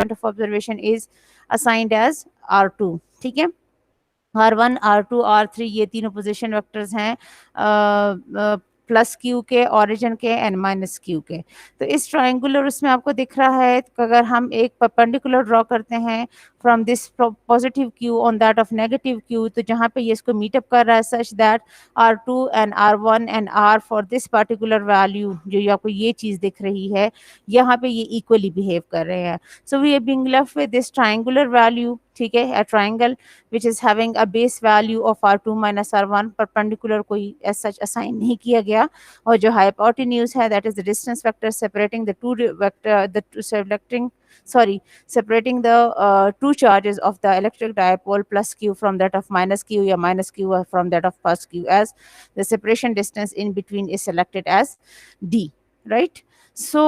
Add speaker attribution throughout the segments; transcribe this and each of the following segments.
Speaker 1: Point of observation is assigned as R2, ठीक है। R1, R2, R3 ये तीनों पोजीशन वेक्टर्स हैं प्लस क्यू के, ओरिजिन के एंड माइनस क्यू के। तो इस ट्रायंगुलर उसमें आपको दिख रहा है कि अगर हम एक परपेंडिकुलर ड्रॉ करते हैं from this positive Q on that of negative Q, तो जहाँ पे ये इसको मीटअप कर रहा है such that R2 and R1 and R for this particular value, जो आपको ये चीज़ दिख रही है, यहाँ पे ये इक्वली बिहेव कर रहे हैं। So we are being left with this triangular value, ठीक है, a triangle which is having a base value of R2 minus R1, perpendicular कोई as such assign नहीं किया गया, और जो hypotenuse है that is the distance vector separating the two vector separating the two charges of the electric dipole plus q from that of minus q या minus q from that of plus q, as the separation distance in between is selected as d, right? सो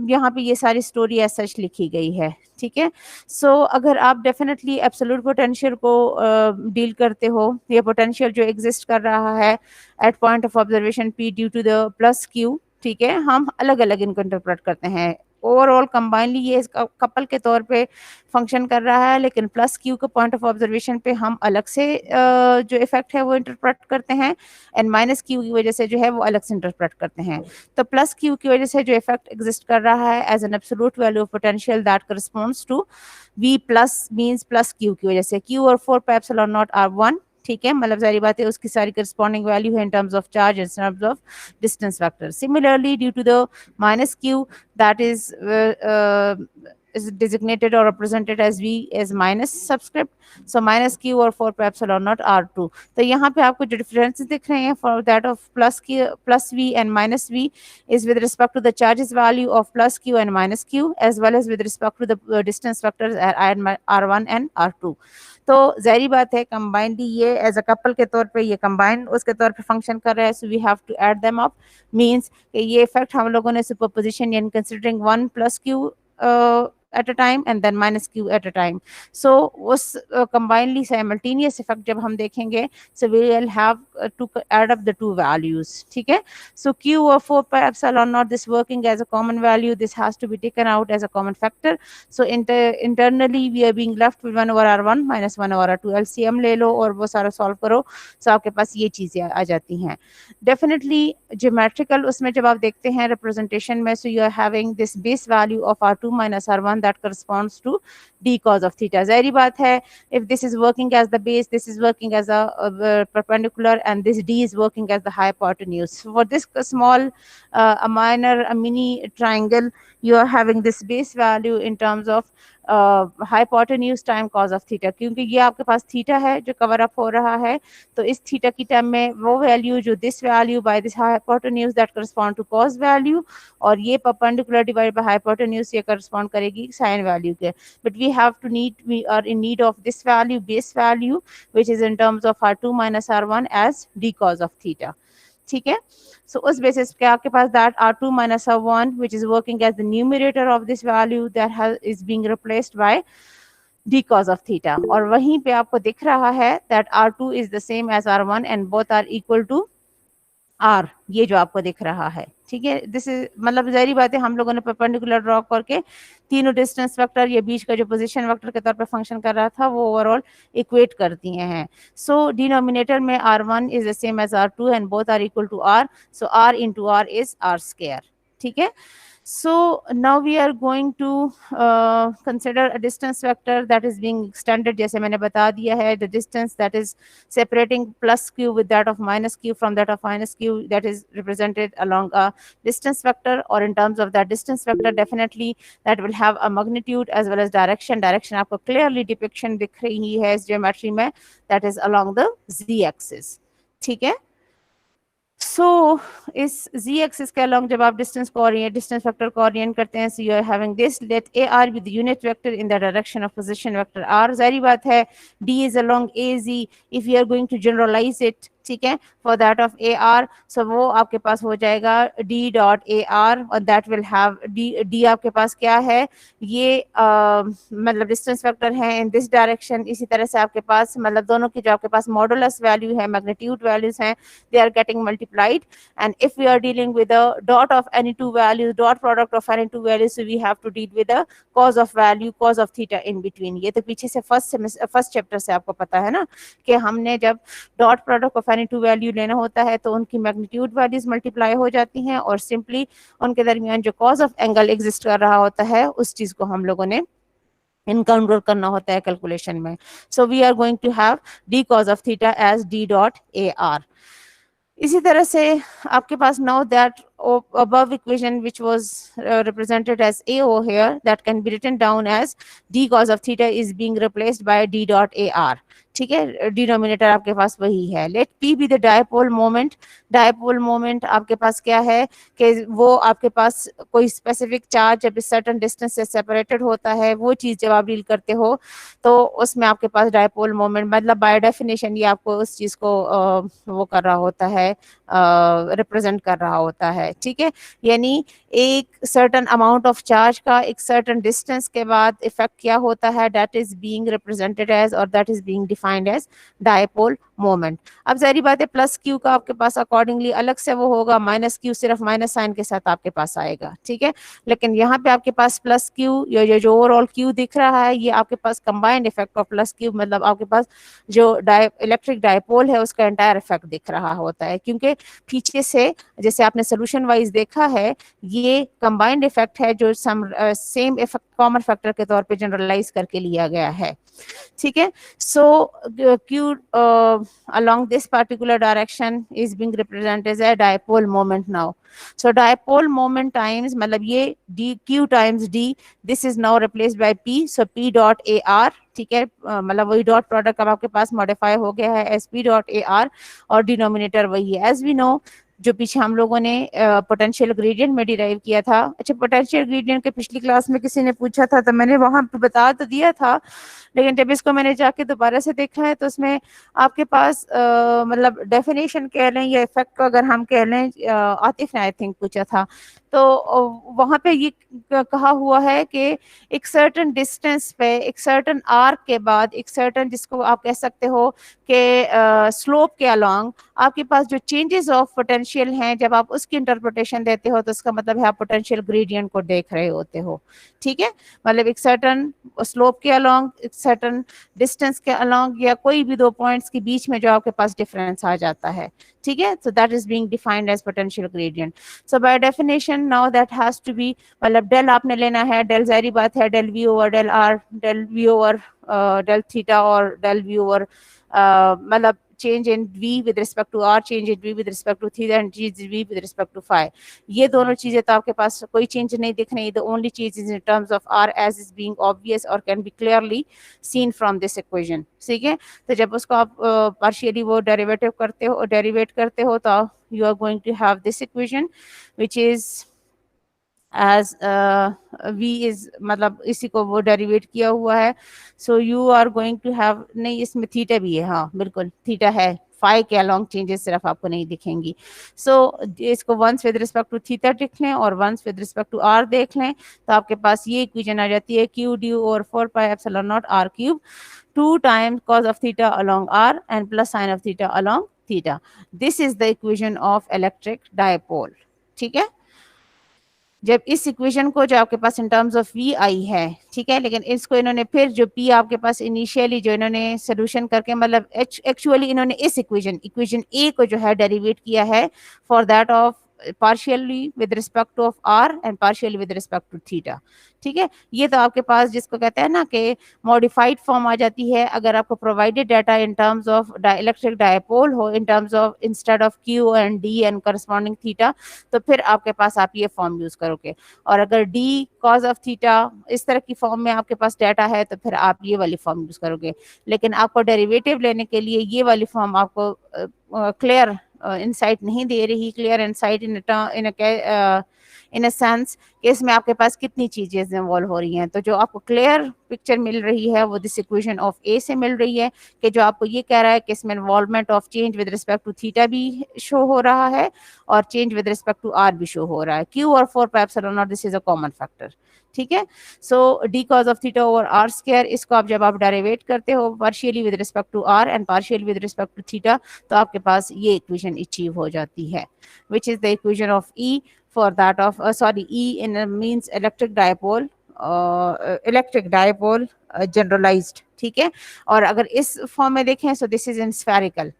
Speaker 1: यहाँ पे ये सारी story as such लिखी गई है, ठीक है। सो अगर आप डेफिनेटली एब्सोल्यूट पोटेंशियल को डील करते हो, ये पोटेंशियल जो एग्जिस्ट कर रहा है at point of observation P due to the plus q, ठीक है, हम अलग अलग इनको इंटरप्रेट करते हैं। ओवरऑल कंबाइनली ये कपल के तौर पे फंक्शन कर रहा है, लेकिन प्लस क्यू के पॉइंट ऑफ ऑब्जर्वेशन पे हम अलग से जो इफेक्ट है वो इंटरप्रेट करते हैं, एंड माइनस क्यू की वजह से जो है वो अलग से इंटरप्रेट करते हैं। तो प्लस क्यू की वजह से जो इफेक्ट एग्जिस्ट कर रहा है as an absolute value of potential that corresponds to V plus means plus q की वजह से, क्यू और 4 पाई एप्सिलॉन नॉट R1, ठीक है, मतलब सारी बातें उसकी सारी करस्पॉन्डिंग वैल्यू है in terms of charge, in terms of distance vector. Similarly due to the minus q that is designated or represented as V as minus subscript, so minus Q or 4 pi epsilon naught R2। तो यहाँ पे आपको जो differences दिख रहे हैं for that of plus Q plus V and minus V is with respect to the charges value of plus Q and minus Q as well as with respect to the distance vectors R1 and R2। तो जाहिर बात है combinedly ये as a couple के तौर पे ये combine उसके तौर पे फंक्शन कर रहा है, so we have to add them up, means कि ये इफेक्ट हम लोगों ने सुपरपोजिशन यानी considering 1 plus Q at a time and then minus q at a time। so उस combinedly simultaneous effect जब हम देखेंगे, so we will have to add up the two values, ठीक है। so q or 4 pi epsilon naught, this working as a common value, this has to be taken out as a common factor, so internally we are being left with 1 over r1 minus 1 over r2, LCM ले लो और वो सारा solve करो, so आपके पास ये चीजें आ जाती हैं। डेफिनेटली ज्योमेट्रिकल उसमें जब आप देखते हैं रिप्रेजेंटेशन में, so you are having this base value of r2 minus r1 that corresponds to d cos of theta। जाहिर बात है if this is working as the base, this is working as a perpendicular and this d is working as the hypotenuse। for this small a minor a mini triangle, you are having this base value in terms of hypotenuse time cause of theta, क्योंकि ये आपके पास theta है जो cover up हो रहा है, तो इस थीटा की टर्म में वो वैल्यू जो this value by this hypotenuse that correspond to cos value, और ये परपेंडिकुलर डिवाइड बाय हाइपोटेन्यूज ये करस्पॉन्ड करेगी साइन वैल्यू के। But we are in need of this value base value which is in terms of r2 minus r1 as d cos of theta, ठीक है। so उस basis पे आपके पास that r2 minus r1 which is working as the numerator of this value that is being replaced by d cos of theta, और वहीं पे आपको दिख रहा है that r2 is the same as r1 and both are equal to r, ये जो आपको दिख रहा है, ठीक है। दिस इज मतलब जाहिर बात है हम लोगों ने परपेंडिकुलर ड्रॉ करके तीनों डिस्टेंस वेक्टर ये बीच का जो पोजीशन वेक्टर के तौर पे फंक्शन कर रहा था वो ओवरऑल इक्वेट कर दिए हैं। सो डिनोमिनेटर में r1 is the same as r2 and both are equal to r, so r into r is r square, ठीक है। So now we are going to consider a distance vector that is being extended, जैसे मैंने बता दिया है, the distance that is separating plus q with that of minus q from that of minus q, that is represented along a distance vector, or in terms of that distance vector definitely that will have a magnitude as well as direction। direction आपको clearly depiction दिख रही है इस geometry में, that is along the z axis, ठीक है। सो इस z axis के अलॉन्ग जब आप डिस्टेंस को ओरिएंट डिस्टेंस वेक्टर को ओरिएंट करते हैं, so you are having this let a r with unit vector in the direction of position vector r। जाहिर बात है d is along az, if you are going to generalize it, ठीक है, for that of A R. सो वो आपके पास हो जाएगा डी डॉट ए आर, और दैट विल हैव डी आपके पास क्या है, ये मतलब डिस्टेंस वेक्टर है इन दिस डायरेक्शन। इसी तरह से आपके पास मतलब दोनों की जो आपके पास मॉडुलस वैल्यू है, मैग्नीट्यूड वैल्यूज हैं, they are getting multiplied. And if we are dealing with a dot of any two values, dot product of any two values, so we have to deal with a cos of value, cos of theta in between. ये तो पीछे से first chapter से आपको पता है ना, कि हमने जब dot product of any to value लेना होता है तो उनकी मैग्नीट्यूड वैल्यूज मल्टीप्लाई हो जाती हैं, और सिंपली उनके दरमियान जो कॉज ऑफ एंगल एग्जिस्ट कर रहा होता है उस चीज को हम लोगों ने इनकाउंटर करना होता है कैलकुलेशन में। So we are going to have d cos of theta as d dot A r. इसी तरह से आपके पास now that above equation which was represented as AO here, that can be written down as d cos of theta is being replaced by d dot AR। ठीक है, denominator आपके पास वही है। Let P be the dipole moment. Dipole moment आपके पास क्या है कि वो आपके पास कोई स्पेसिफिक चार्ज जब इस सर्टेन डिस्टेंस से सेपरेटेड होता है, वो चीज जब आप डील करते हो तो उसमें आपके पास डायपोल मोमेंट मतलब बाय डेफिनेशन ये आपको उस चीज को वो कर रहा होता है, रिप्रेजेंट कर रहा होता है। ठीक है, यानी एक सर्टेन अमाउंट ऑफ चार्ज का एक सर्टेन डिस्टेंस के बाद इफेक्ट क्या होता है, that is being represented as और that is being defined as dipole moment. अब सारी बात है, प्लस क्यू का आपके पास अकॉर्डिंगली अलग से वो होगा, माइनस क्यू सिर्फ माइनस साइन के साथ आपके पास आएगा। ठीक है, लेकिन यहाँ पे आपके पास प्लस क्यू, ये जो ओवरऑल क्यू दिख रहा है, ये आपके पास combined effect of plus Q, मतलब आपके पास जो इलेक्ट्रिक डायपोल है उसका एंटायर इफेक्ट दिख रहा होता है, क्योंकि पीछे से जैसे आपने सोल्यूशन वाइज देखा है, ये कंबाइंड इफेक्ट है जो सेम इफेक्ट कॉमन फैक्टर के तौर पे जनरलाइज करके लिया गया है। ठीक है, सो q along this particular direction is being represented as a dipole moment now। so dipole moment times मतलब ये d q times d, this is now replaced by p, so p dot ar। ठीक है, मतलब वही dot product अब आपके पास modify हो गया है S P dot A R, और डिनोमिनेटर वही है एज वी नो, जो पीछे हम लोगों ने पोटेंशियल ग्रेडियंट में डिराइव किया था। अच्छा, पोटेंशियल ग्रेडियंट के पिछली क्लास में किसी ने पूछा था तो मैंने वहां पे बता तो दिया था, लेकिन जब इसको मैंने जाके दोबारा से देखा है तो उसमें आपके पास मतलब डेफिनेशन कह लें या इफेक्ट को अगर हम कह लें, आतिफ ने आई थिंक पूछा था, तो वहां पे ये कहा हुआ है कि एक सर्टेन डिस्टेंस पे एक सर्टेन आर्क के बाद एक सर्टेन, जिसको आप कह सकते हो कि स्लोप के अलोंग आपके पास जो चेंजेस ऑफ पोटेंशियल हैं, जब आप उसकी इंटरप्रिटेशन देते हो तो उसका मतलब है आप पोटेंशियल ग्रेडियंट को देख रहे होते हो। ठीक है, मतलब एक सर्टेन स्लोप के अलोंग, एक सर्टेन डिस्टेंस के अलोंग, या कोई भी दो पॉइंट्स के बीच में जो आपके पास डिफरेंस आ जाता है। ठीक है, so that is being defined as potential gradient। so by definition now that has to be, मतलब डेल आपने लेना है, डेल जारी बात है, del v over del r, del v over del theta, और डेल वी ओवर मतलब change in v with respect to r, change in v with respect to theta, and change in v with respect to phi। ये दोनों चीजें तो आपके पास कोई change नहीं दिख रही। the only change is in terms of r as is being obvious or can be clearly seen from this equation। ठीक है, तो जब उसको आप पार्शियली वो डेरिवेटिव करते हो, डेरिवेट करते हो, तो you are going to have this equation which is as v is, मतलब इसी को वो डेरिवेट किया हुआ है। So you are going to have, नहीं इसमें थीटा भी है, हाँ बिल्कुल थीटा है, फाई के अलॉन्ग चेंजेस सिर्फ आपको नहीं दिखेंगी। सो इसको once with respect to theta देख लें और once with respect to r देख लें, तो आपके पास ये इक्वेशन आ जाती है क्यू डी और 4 pi epsilon naught r cube 2 times cos of theta along r and plus sin of theta along theta। this is the equation of electric dipole। ठीक है, जब इस इक्वेशन को जो आपके पास इन टर्म्स ऑफ वी आई है, ठीक है, लेकिन इसको इन्होंने फिर जो पी आपके पास इनिशियली जो इन्होंने सोल्यूशन करके, मतलब एक्चुअली इन्होंने इस इक्वेशन ए को जो है डेरिवेट किया है for that of partially with respect to of r and partially with respect to theta। ठीक है, ये तो आपके पास जिसको कहते हैं ना कि मॉडिफाइड फॉर्म आ जाती है अगर आपको provided data in terms of electric dipole हो, in terms of instead of q and d and corresponding theta, तो फिर आपके पास आप ये फॉर्म यूज करोगे। और अगर d cos ऑफ थीटा इस तरह की फॉर्म में आपके पास डाटा है तो फिर आप ये वाली फॉर्म यूज करोगे। लेकिन आपको डेरिवेटिव लेने के लिए ये वाली फॉर्म आपको क्लियर इंसाइट नहीं दे रही, clear insight in a sense कि इसमें आपके पास कितनी चीजें इन्वॉल्व हो रही हैं। तो जो आपको क्लियर पिक्चर मिल रही है वो दिस इक्वेशन ऑफ ए से मिल रही है, कि जो आपको ये कह रहा है कि इसमें involvement of change with respect to theta भी शो हो रहा है और change with respect to R भी शो हो रहा है। क्यू और 4 pi epsilon not this is a common factor, ठीक है। So D cos of theta over R square, इसको आप जब आप डेरिवेट करते हो partially with respect to R and partially with respect to theta, तो आपके पास ये इक्वेशन अचीव हो जाती है, which is the equation of E for that of E in means electric dipole generalized, ठीक है। और अगर इस फॉर्म में देखें so this is in spherical,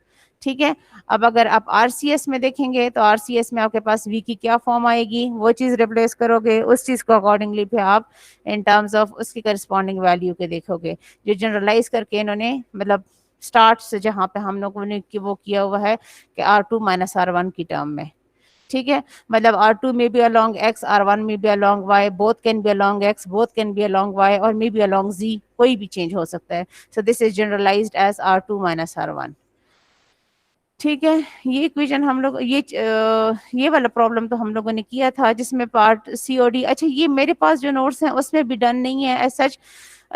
Speaker 1: ठीक है। अब अगर आप RCS में देखेंगे तो RCS में आपके पास V की क्या फॉर्म आएगी, वो चीज रिप्लेस करोगे, उस चीज को अकॉर्डिंगली फिर आप इन टर्म्स ऑफ उसकी करस्पॉन्डिंग वैल्यू के देखोगे, जो जनरलाइज करके इन्होंने मतलब स्टार्ट से जहाँ पे हम लोगों ने वो किया हुआ है कि R2 माइनस R1 की टर्म में, ठीक है। मतलब R2 may be along X, R1 may be along Y, both can be along X, both can be along Y और may be along Z, कोई भी चेंज हो सकता है। So this is generalized as R2 minus R1, ठीक है। ये equation हम लोग ये वाला प्रॉब्लम तो हम लोगों ने किया था जिसमें पार्ट COD, अच्छा ये मेरे पास जो नोट्स हैं उसमें भी डन नहीं है एज सच,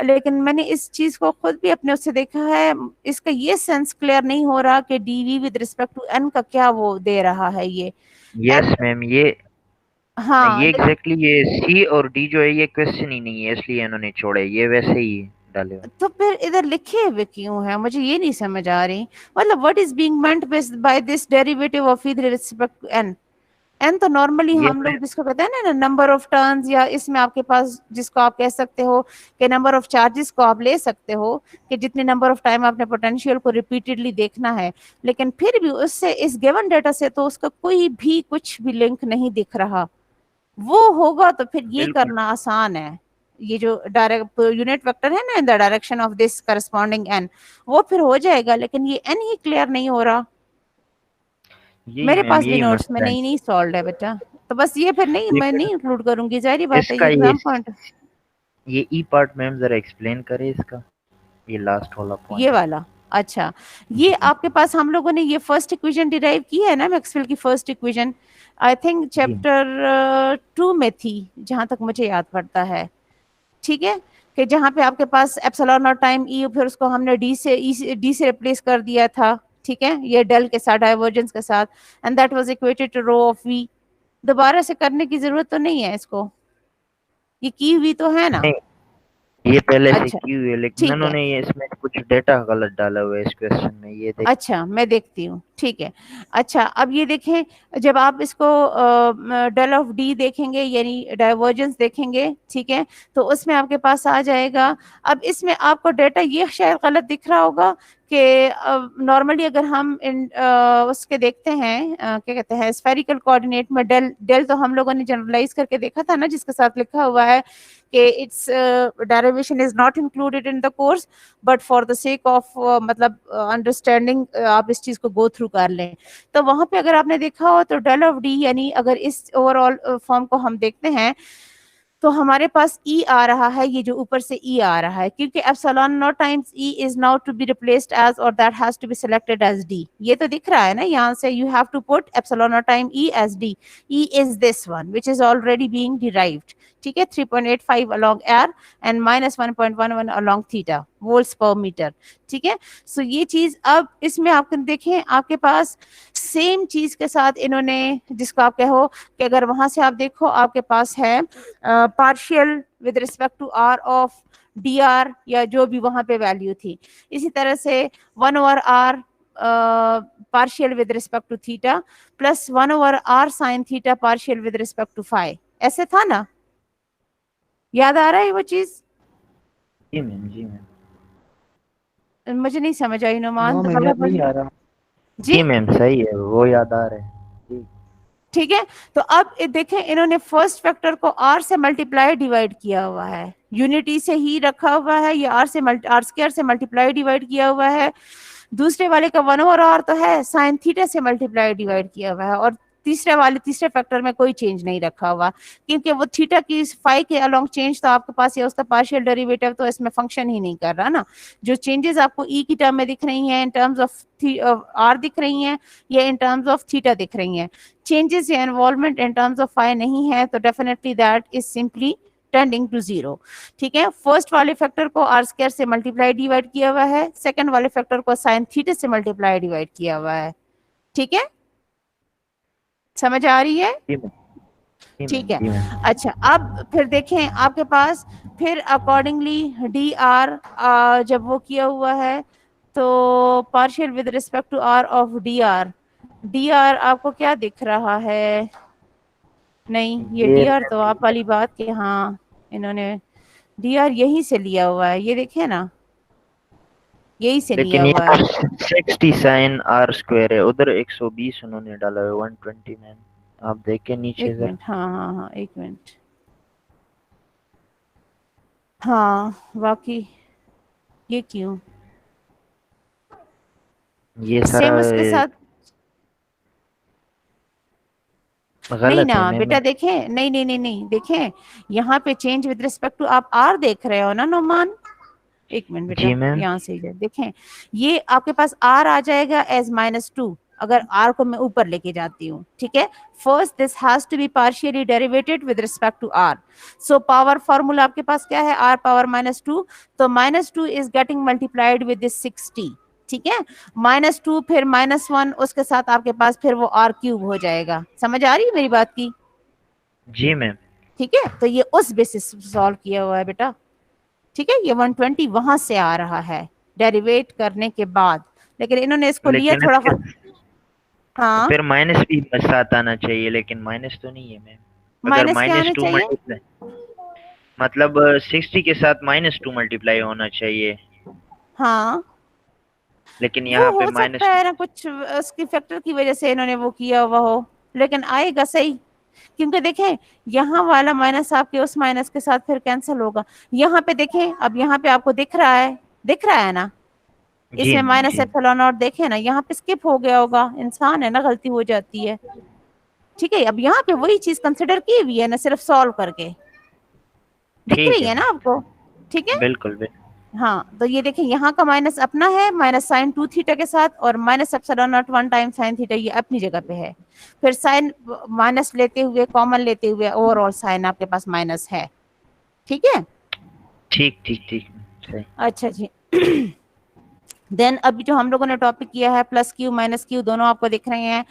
Speaker 1: लेकिन मैंने इस चीज को खुद भी अपने उससे देखा है, इसका ये सेंस क्लियर नहीं हो रहा कि d v with respect to n का क्या वो दे रहा है ये।
Speaker 2: यस मैम,
Speaker 1: हाँ
Speaker 2: ये एग्जैक्टली ये सी और डी जो है ये क्वेश्चन ही नहीं है, इसलिए इन्होंने छोड़े, ये वैसे ही डाले हुए।
Speaker 1: तो फिर इधर लिखे हुए क्यों है, मुझे ये नहीं समझ आ रही। मतलब what is being meant by this derivative of with respect to n. N तो नॉर्मली
Speaker 2: ये
Speaker 1: हम लोग जिसको कहते हैं ना नंबर ऑफ टर्न्स, या इसमें आपके पास जिसको आप कह सकते हो कि नंबर ऑफ चार्जेस को आप ले सकते हो कि जितने नंबर ऑफ टाइम आपने पोटेंशियल को रिपीटेडली देखना है, लेकिन फिर भी उससे इस गिवन डेटा से तो उसका कोई भी कुछ भी लिंक नहीं दिख रहा। वो होगा तो फिर ये
Speaker 2: बिल्कुल
Speaker 1: करना आसान है, ये जो डायरेक्ट यूनिट वेक्टर है ना in the direction of this corresponding n, वो फिर हो जाएगा, लेकिन ये एन ही क्लियर नहीं हो रहा।
Speaker 2: यही
Speaker 1: मेरे
Speaker 2: मैम,
Speaker 1: पास भी
Speaker 2: यही
Speaker 1: नोट्स में
Speaker 2: मसला है।
Speaker 1: नहीं सॉल्व है बेटा, तो बस ये फिर नहीं,
Speaker 2: ये
Speaker 1: मैं
Speaker 2: फिर
Speaker 1: नहीं इंक्लूड करूंगी, जाहिर बात है ये
Speaker 2: इसका
Speaker 1: एग्जाम पॉइंट।
Speaker 2: ये ई पार्ट मैम जरा एक्सप्लेन करें इसका, ये लास्ट वाला
Speaker 1: ये
Speaker 2: पॉइंट।
Speaker 1: वाला, अच्छा ये
Speaker 2: जी
Speaker 1: आपके पास हम लोगों ने ये फर्स्ट इक्वेशन डिराइव की है ना मैक्सवेल की फर्स्ट इक्वेशन, आई थिंक
Speaker 2: जी
Speaker 1: चैप्टर 2 में थी जहां तक मुझे याद पड़ता है, ठीक है। कि जहां पे आपके पास एप्सिलॉन और टाइम ई, फिर उसको हमने डी से रिप्लेस कर दिया था, ठीक है, ये डेल के साथ डाइवर्जेंस के साथ, and that was equated to rho of v. दोबारा से करने की जरूरत तो नहीं है इसको, ये की हुई तो है ना।
Speaker 2: नहीं, ये पहले से
Speaker 1: अच्छा
Speaker 2: की हुई है, लेकिन
Speaker 1: ठीक है,
Speaker 2: उन्होंने ये इसमें कुछ डेटा गलत डाला हुआ है इस क्वेश्चन में, ये देख।
Speaker 1: अच्छा मैं देखती हूँ, ठीक है। अच्छा अब ये देखें, जब आप इसको डेल ऑफ डी देखेंगे यानी डाइवर्जेंस देखेंगे, ठीक है, तो उसमें आपके पास आ जाएगा। अब इसमें आपको डेटा ये शायद गलत दिख रहा होगा कि नॉर्मली अगर हम उसके देखते हैं क्या कहते हैं स्फेरिकल कोऑर्डिनेट में डेल डेल तो हम लोगों ने जनरलाइज करके देखा था ना, जिसके साथ लिखा हुआ है कि it's derivation is not included in the course, but for the sake of मतलब अंडरस्टैंडिंग आप इस चीज को गो थ्रू कर लें। तो वहां पे अगर आपने देखा हो तो डेल ऑफ डी यानी अगर इस ओवरऑल फॉर्म को हम देखते हैं तो हमारे पास ई आ रहा है, ये जो ऊपर से ई आ रहा है, क्योंकि epsilon not times E is now to be replaced as और that has to be selected as D. ये तो दिख रहा है ना यहाँ से, you have to put epsilon not time E as D. E is this one which is already being derived, ठीक है, 3.85 along r and minus 1.11 along theta volts per meter, ठीक है। सो ये चीज अब इसमें आप देखें आपके पास सेम चीज के साथ इन्होंने, जिसको आप कहो कि अगर वहां से आप देखो आपके पास है partial with respect to r of d r या जो भी वहां पे वैल्यू थी, इसी तरह से 1/r partial with respect to theta plus 1/r sine theta partial with respect to phi, ऐसे था ना, याद आ रहा है वो चीज।
Speaker 2: जी मैम, जी मैम,
Speaker 1: मुझे नहीं समझ आई नुमान,
Speaker 3: नो मैम
Speaker 1: दोबारा
Speaker 3: याद नहीं
Speaker 1: बोलिए
Speaker 3: आ रहा।
Speaker 1: जी।
Speaker 2: जी मैम, सही है, वो याद आ रहा है जी।
Speaker 1: ठीक है, तो अब देखें इन्होंने फर्स्ट फैक्टर को आर से मल्टीप्लाई डिवाइड किया हुआ है, यूनिटी से ही रखा हुआ है, या आर स्क्वायर से मल्टीप्लाई डिवाइड किया हुआ है। दूसरे वाले का 1/r तो है साइन थीटा से मल्टीप्लाई डिवाइड किया हुआ है, और तीसरे फैक्टर में कोई चेंज नहीं रखा हुआ, क्योंकि वो थीटा की फाई के अलोंग चेंज तो आपके पास ये उसका पार्शियल डेरिवेटिव तो इसमें फंक्शन ही नहीं कर रहा ना। जो चेंजेस आपको ई की टर्म में दिख रही हैं इन टर्म्स ऑफ आर दिख रही हैं या इन टर्म्स ऑफ थीटा दिख रही हैं, चेंजेस या involvement in terms of phi नहीं है, तो definitely that is simply tending to zero. ठीक है, फर्स्ट वाले फैक्टर को आर स्क्वायर से मल्टीप्लाई डिवाइड किया हुआ है, सेकंड वाले फैक्टर को साइन थीटा से मल्टीप्लाई डिवाइड किया हुआ है। ठीक है, समझ आ रही है?
Speaker 2: जी मैम, जी
Speaker 1: ठीक
Speaker 2: मैम,
Speaker 1: है,
Speaker 2: जी मैम।
Speaker 1: अच्छा अब फिर देखें आपके पास फिर अकॉर्डिंगली डी आर जब वो किया हुआ है तो partial with respect to r of d r आपको क्या दिख रहा है? नहीं, ये
Speaker 2: ये
Speaker 1: डी आर तो आप वाली बात कि हाँ इन्होंने डी आर यहीं से लिया हुआ है, ये देखे ना, यही से लिया
Speaker 2: लेकिन
Speaker 1: हुआ
Speaker 2: यहाँ
Speaker 1: है।
Speaker 2: 60 साइन आर स्क्वायर है, उधर 120 उन्होंने डाला है, 129। आप देखें नीचे
Speaker 1: एक
Speaker 2: जरा।
Speaker 1: मिनट, हाँ हाँ हाँ, एक मिनट, हाँ वाकई, ये क्यों
Speaker 2: ये सारा
Speaker 1: सेम उसके साथ? नहीं
Speaker 2: गलत
Speaker 1: ना
Speaker 2: है मैम।
Speaker 1: बेटा, देखें, नहीं नहीं नहीं नहीं, देखें यहाँ पे चेंज विद रिस्पेक्ट टू आप आर देख रहे हो ना नोमान, एक मिनट
Speaker 2: जी
Speaker 1: बेटा,
Speaker 2: मैम।
Speaker 1: यहाँ से इधर देखें, ये आपके पास आर आ जाएगा एज -2 अगर आर को मैं ऊपर लेके जाती हूँ। ठीक है, first this has to be partially derivated with respect to r, so power formula आपके पास क्या है, आर पावर -2, तो -2 is getting multiplied with this 60। ठीक है, -2 फिर -1 उसके साथ आपके पास फिर वो आर क्यूब हो जाएगा। समझ आ रही है मेरी बात की?
Speaker 2: जी मैम।
Speaker 1: ठीक है, तो ये उस बेसिस सॉल्व किया हुआ है बेटा। ठीक है, ये 120 वहां से आ रहा है डेरिवेट करने के बाद, लेकिन इन्होंने इसको लिया
Speaker 2: लेकिन
Speaker 1: थोड़ा
Speaker 2: इसके
Speaker 1: हाँ,
Speaker 2: फिर माइनस भी साथ आना चाहिए, लेकिन माइनस तो नहीं है मैम। अगर
Speaker 1: माइनस क्या आना
Speaker 2: -2
Speaker 1: चाहिए?
Speaker 2: मल्टीप्लाई, मतलब 60 के साथ -2 मल्टीप्लाई होना चाहिए,
Speaker 1: हाँ,
Speaker 2: लेकिन
Speaker 1: वो
Speaker 2: यहाँ पे
Speaker 1: हो सकता
Speaker 2: माइनस।
Speaker 1: है ना कुछ उसकी फैक्टर की वजह से इन्होंने वो किया हुआ हो, लेकिन आएगा सही, क्योंकि देखें यहाँ वाला माइनस आपके उस माइनस के साथ फिर कैंसिल होगा। यहाँ पे देखें, अब यहाँ पे आपको दिख रहा है, दिख रहा है ना,
Speaker 2: जी
Speaker 1: इसमें
Speaker 2: ma'am,
Speaker 1: minus
Speaker 2: z.
Speaker 1: Epsilon naught देखे ना, यहाँ पे स्किप हो गया होगा, इंसान है ना, गलती हो जाती है। ठीक है, अब यहाँ पे वही चीज कंसिडर की हुई है ना, सिर्फ सॉल्व करके दिख
Speaker 2: ठीक
Speaker 1: रही
Speaker 2: है
Speaker 1: है ना
Speaker 2: मैम,
Speaker 1: आपको? ठीक है,
Speaker 2: बिल्कुल बिल्कुल।
Speaker 1: हाँ, तो ये देखिए यहाँ का माइनस अपना है माइनस साइन 2 थीटा के साथ, और minus epsilon not 1 time sine theta ये अपनी जगह पे है, फिर साइन माइनस लेते हुए, कॉमन लेते हुए ओवरऑल साइन आपके पास माइनस है। ठीक है,
Speaker 2: ठीक ठीक ठीक, सही।
Speaker 1: अच्छा जी। देन अभी जो हम लोगों ने टॉपिक किया है प्लस क्यू माइनस क्यू दोनों आपको दिख रहे हैं,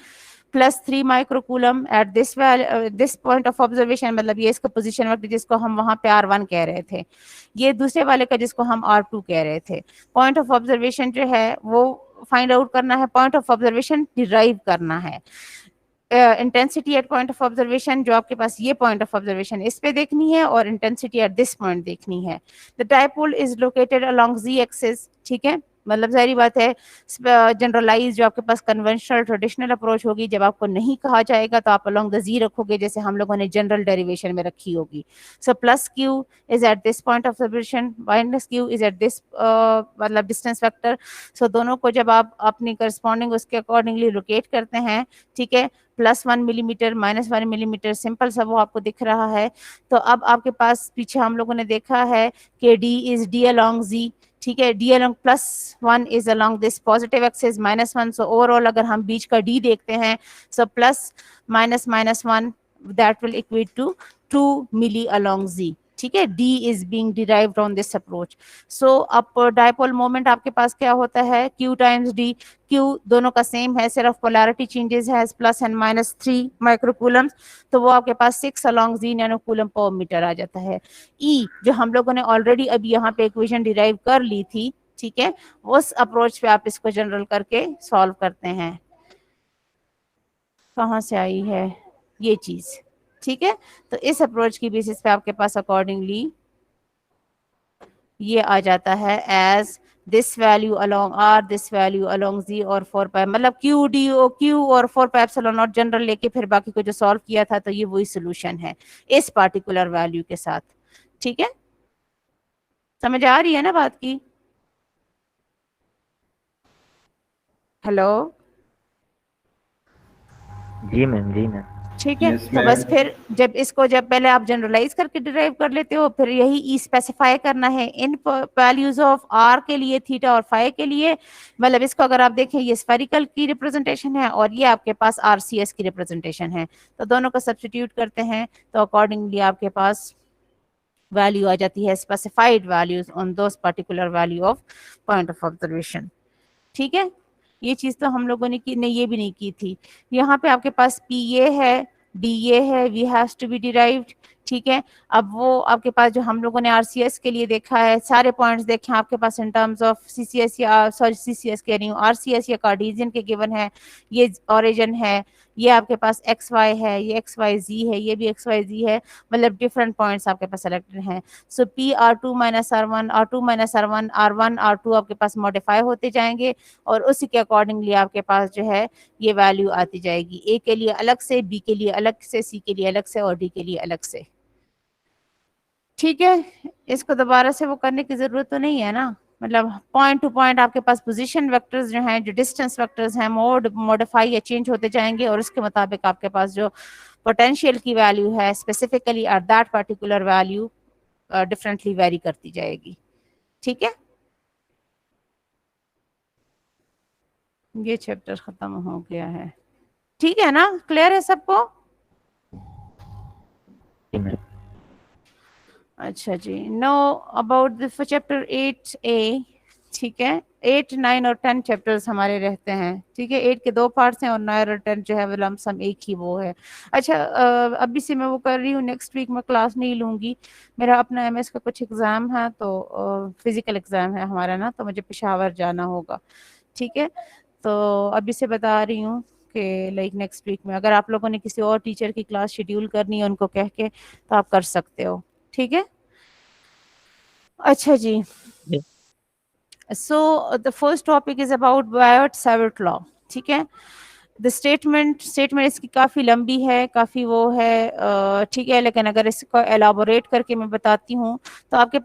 Speaker 1: +3 microcoulomb at this point of observation, मतलब ये इसका पोजीशन वेक्टर जिसको हम वहां पे R1 कह रहे थे, ये दूसरे वाले का जिसको हम R2 कह रहे थे। पॉइंट ऑफ ऑब्जर्वेशन जो है वो फाइंड आउट करना है, पॉइंट ऑफ ऑब्जर्वेशन डिराइव करना है। Intensity at point of observation जो आपके पास ये पॉइंट ऑफ ऑब्जर्वेशन इस पे देखनी है, और इंटेंसिटी एट दिस पॉइंट देखनी है। The dipole is located along z axis. ठीक है, मतलब सारी बात है, जनरलाइज जो आपके पास कन्वेंशनल ट्रेडिशनल अप्रोच होगी, जब आपको नहीं कहा जाएगा तो आप अलोंग द z रखोगे, जैसे हम लोगों ने जनरल डेरिवेशन में रखी होगी। So plus Q is at this point of observation, minus Q is at this मतलब डिस्टेंस वेक्टर। सो दोनों को जब आप अपनी करस्पॉन्डिंग उसके अकॉर्डिंगली लोकेट करते हैं, ठीक है, +1 मिलीमीटर -1 मिलीमीटर, सिंपल सा वो आपको दिख रहा है। तो अब आपके पास पीछे हम लोगों ने देखा है कि D is D along Z. ठीक है, D along +1 is along this positive axis -1, so overall अगर हम बीच का डी देखते हैं, so plus minus -1 that will equate to 2 milli along Z. ठीक है, D is being derived on this approach. So अब डायपोल मोमेंट आपके पास क्या होता है, Q टाइम्स D। Q दोनों का सेम है, सिर्फ पोलैरिटी चेंजेस है, प्लस एंड -3 माइक्रोकूलम, तो वो आपके पास 6 अलोंग Z नैनोकूलम पर मीटर आ जाता है। E जो हम लोगों ने ऑलरेडी अभी यहाँ पे इक्वेशन डिराइव कर ली थी, ठीक है, उस अप्रोच पे आप इसको जनरल करके सॉल्व करते हैं। कहाँ से आई है ये चीज? ठीक है, तो इस अप्रोच की बेसिस पे आपके पास अकॉर्डिंगली ये आ जाता है as this value along R, this value along Z, और 4 पाई, मतलब क्यू डी ओ क्यू और 4 पाई एप्सिलॉन नॉट जनरल लेके फिर बाकी को जो सॉल्व किया था, तो ये वही सोल्यूशन है इस पार्टिकुलर वैल्यू के साथ। ठीक है, समझ आ रही है ना बात की? हेलो,
Speaker 2: जी मैम, जी मैम।
Speaker 1: ठीक है।
Speaker 3: यस
Speaker 1: तो बस
Speaker 3: मैम।
Speaker 1: फिर जब पहले आप जनरलाइज करके डिराइव कर लेते हो, फिर यही ई स्पेसिफाई करना है इन वैल्यूज ऑफ आर के लिए, थीटा और फाई के लिए। मतलब इसको अगर आप देखें, ये स्फेरिकल की रिप्रेजेंटेशन है और ये आपके पास आरसीएस की रिप्रेजेंटेशन है। तो दोनों को सब्स्टिट्यूट करते हैं तो अकॉर्डिंगली आपके पास वैल्यू आ जाती है specified values on those particular value of point of observation. ठीक है। ये चीज तो हम लोगों ने की नहीं, ये भी नहीं की थी। यहाँ पे आपके पास पी ये है, डी ये है, we has to be derived. ठीक है। अब वो आपके पास जो हम लोगों ने आरसीएस के लिए देखा है, सारे पॉइंट्स देखे आपके पास इन टर्म्स ऑफ सीसीएस, या सॉरी सीसीएस कह रही हूँ, आरसीएस या कार्टेशियन के गिवन है। ये ओरिजिन है, ये आपके पास एक्स वाई है, ये एक्स वाई जी है, ये भी एक्स वाई जी है। मतलब डिफरेंट पॉइंट्स आपके पास सेलेक्टेड हैं। So P R two minus R one, R two minus R one, R one R two आपके पास मॉडिफाई होते जाएंगे और उसी के अकॉर्डिंगली आपके पास जो है ये वैल्यू आती जाएगी, ए के लिए अलग से, बी के लिए अलग से, सी के लिए अलग से और डी के लिए अलग से। ठीक है। इसको दोबारा से वो करने की जरूरत तो नहीं है ना। मतलब पॉइंट टू पॉइंट आपके पास पोजीशन वेक्टर्स जो हैं, जो डिस्टेंस वेक्टर्स हैं, मॉडिफाई या चेंज होते जाएंगे और उसके मुताबिक आपके पास जो पोटेंशियल की वैल्यू है specifically at that particular value differently very करती जाएगी। ठीक है। ये चैप्टर खत्म हो गया है। ठीक है ना, क्लियर है सबको?
Speaker 2: जी मैम।
Speaker 1: अच्छा जी। Know about the chapter 8A। ठीक है। 8, 9 और 10 चैप्टर्स हमारे रहते हैं। ठीक है। 8 के 2 पार्ट्स हैं और 9 और 10 जो है वो लमसम एक ही वो है। अच्छा, अभी से मैं वो कर रही हूँ, नेक्स्ट वीक मैं क्लास नहीं लूंगी। मेरा अपना एमएस का कुछ एग्जाम है, तो फिजिकल एग्जाम है हमारा ना, तो मुझे पेशावर जाना होगा। ठीक है। तो अभी से बता रही हूँ कि लाइक नेक्स्ट वीक में अगर आप लोगों ने किसी और टीचर की क्लास शेड्यूल करनी है उनको कह के, तो आप कर सकते हो। ठीक है। अच्छा जी।
Speaker 2: जी।
Speaker 1: So the first topic is about Biot Savart law. ठीक है। द स्टेटमेंट इसकी काफ़ी लंबी है, काफ़ी वो है। ठीक है। लेकिन अगर इसको एलाबोरेट करके मैं बताती हूँ, तो आपके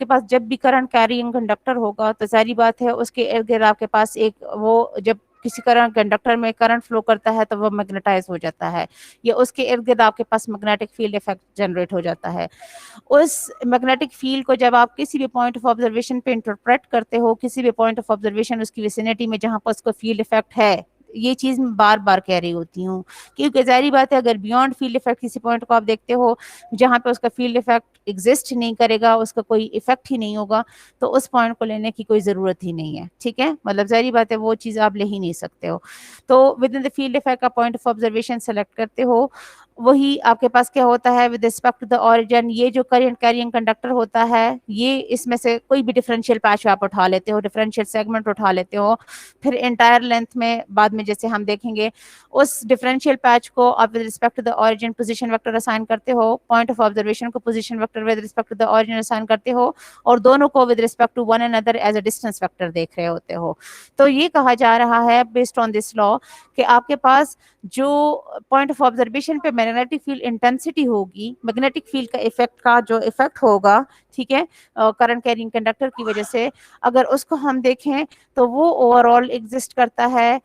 Speaker 1: पास जब भी करंट कैरिंग कंडक्टर होगा तो सारी बात है उसके इर्द गिर्द आपके पास एक वो, जब किसी करंट कंडक्टर में करंट फ्लो करता है तो वो मैग्नेटाइज हो जाता है, या उसके इर्द गिर्द आपके पास मैग्नेटिक फील्ड इफेक्ट जनरेट हो जाता है। उस मैग्नेटिक फील्ड को जब आप किसी भी पॉइंट ऑफ ऑब्जर्वेशन पे इंटरप्रेट करते हो, किसी भी पॉइंट ऑफ ऑब्जर्वेशन उसकी विसिनिटी में जहां पर उसको फील्ड इफेक्ट है, ये चीज मैं बार बार कह रही होती हूँ, क्योंकि जाहिर बात है अगर बियॉन्ड फील्ड इफेक्ट किसी पॉइंट को आप देखते हो जहां पे उसका फील्ड इफेक्ट एग्जिस्ट नहीं करेगा, उसका कोई इफेक्ट ही नहीं होगा, तो उस पॉइंट को लेने की कोई जरूरत ही नहीं है। ठीक है। मतलब जाहिर बात है वो चीज आप ले ही नहीं सकते हो। तो within the field effect का पॉइंट ऑफ ऑब्जर्वेशन सेलेक्ट करते हो, वही आपके पास क्या होता है with respect to the origin, ये जो करंट कैरिंग कंडक्टर होता है, ये इसमें से कोई भी डिफरेंशियल पैच आप उठा लेते हो, डिफरेंशियल सेगमेंट उठा लेते हो, फिर एंटायर लेंथ में बाद में जैसे हम देखेंगे, उस डिफरेंशियल पैच को आप with respect to the origin position vector assign करते हो, पॉइंट ऑफ ऑब्जर्वेशन को position vector with respect to the origin assign करते हो, और दोनों को with respect to one another as a distance vector देख रहे होते हो। तो ये कहा जा रहा है बेस्ड ऑन दिस लॉ कि आपके पास जो पॉइंट ऑफ ऑब्जर्वेशन पे मैग्नेटिक फील्ड इंटेंसिटी होगी, मैग्नेटिक फील्ड का इफेक्ट का जो इफेक्ट होगा, ठीक है, करंट कैरिंग कंडक्टर की वजह से, अगर उसको हम देखें तो वो ओवरऑल एग्जिस्ट करता है,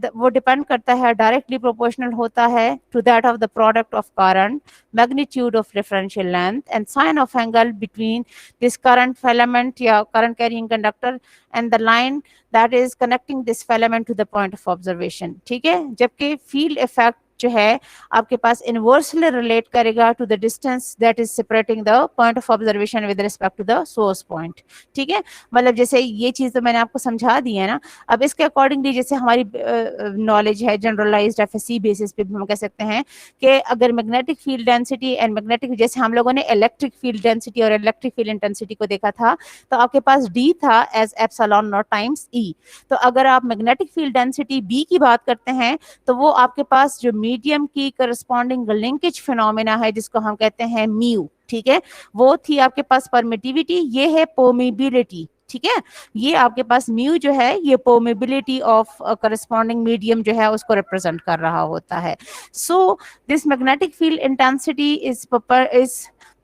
Speaker 1: वो डिपेंड करता है, डायरेक्टली प्रोपोर्शनल होता है to that of the product of current, magnitude of differential length and sine of angle between this current filament या current carrying conductor and the line that is connecting this filament to the point of observation. ठीक है। जबकि field effect जो है आपके पास inversely relate करेगा to the distance that is separating the point of observation with respect to the source point. ठीक है। मतलब जैसे ये चीज तो मैंने आपको समझा दी है ना। अब इसके अकॉर्डिंगली जैसे हमारी नॉलेज है जनरलाइज्ड एफएससी बेसिस पे भी हम कह सकते हैं कि अगर magnetic field density and magnetic, जैसे हम लोगों ने इलेक्ट्रिक फील्ड डेंसिटी और इलेक्ट्रिक फील्ड इंटेंसिटी को देखा था, तो आपके पास डी था एज एप्सिलॉन नॉट टाइम्स ई। तो अगर आप मैग्नेटिक फील्ड डेंसिटी बी की बात करते हैं, तो वो आपके पास जो मीडियम की करस्पॉन्डिंग लिंकेज फिनोमेना है जिसको हम कहते हैं म्यू, ठीक है, वो थी आपके पास परमिटिविटी, ये है परमिबिलिटी। ठीक है। ये आपके पास म्यू जो है ये परमिबिलिटी ऑफ करस्पॉन्डिंग मीडियम जो है उसको रिप्रेजेंट कर रहा होता है। So this magnetic field intensity is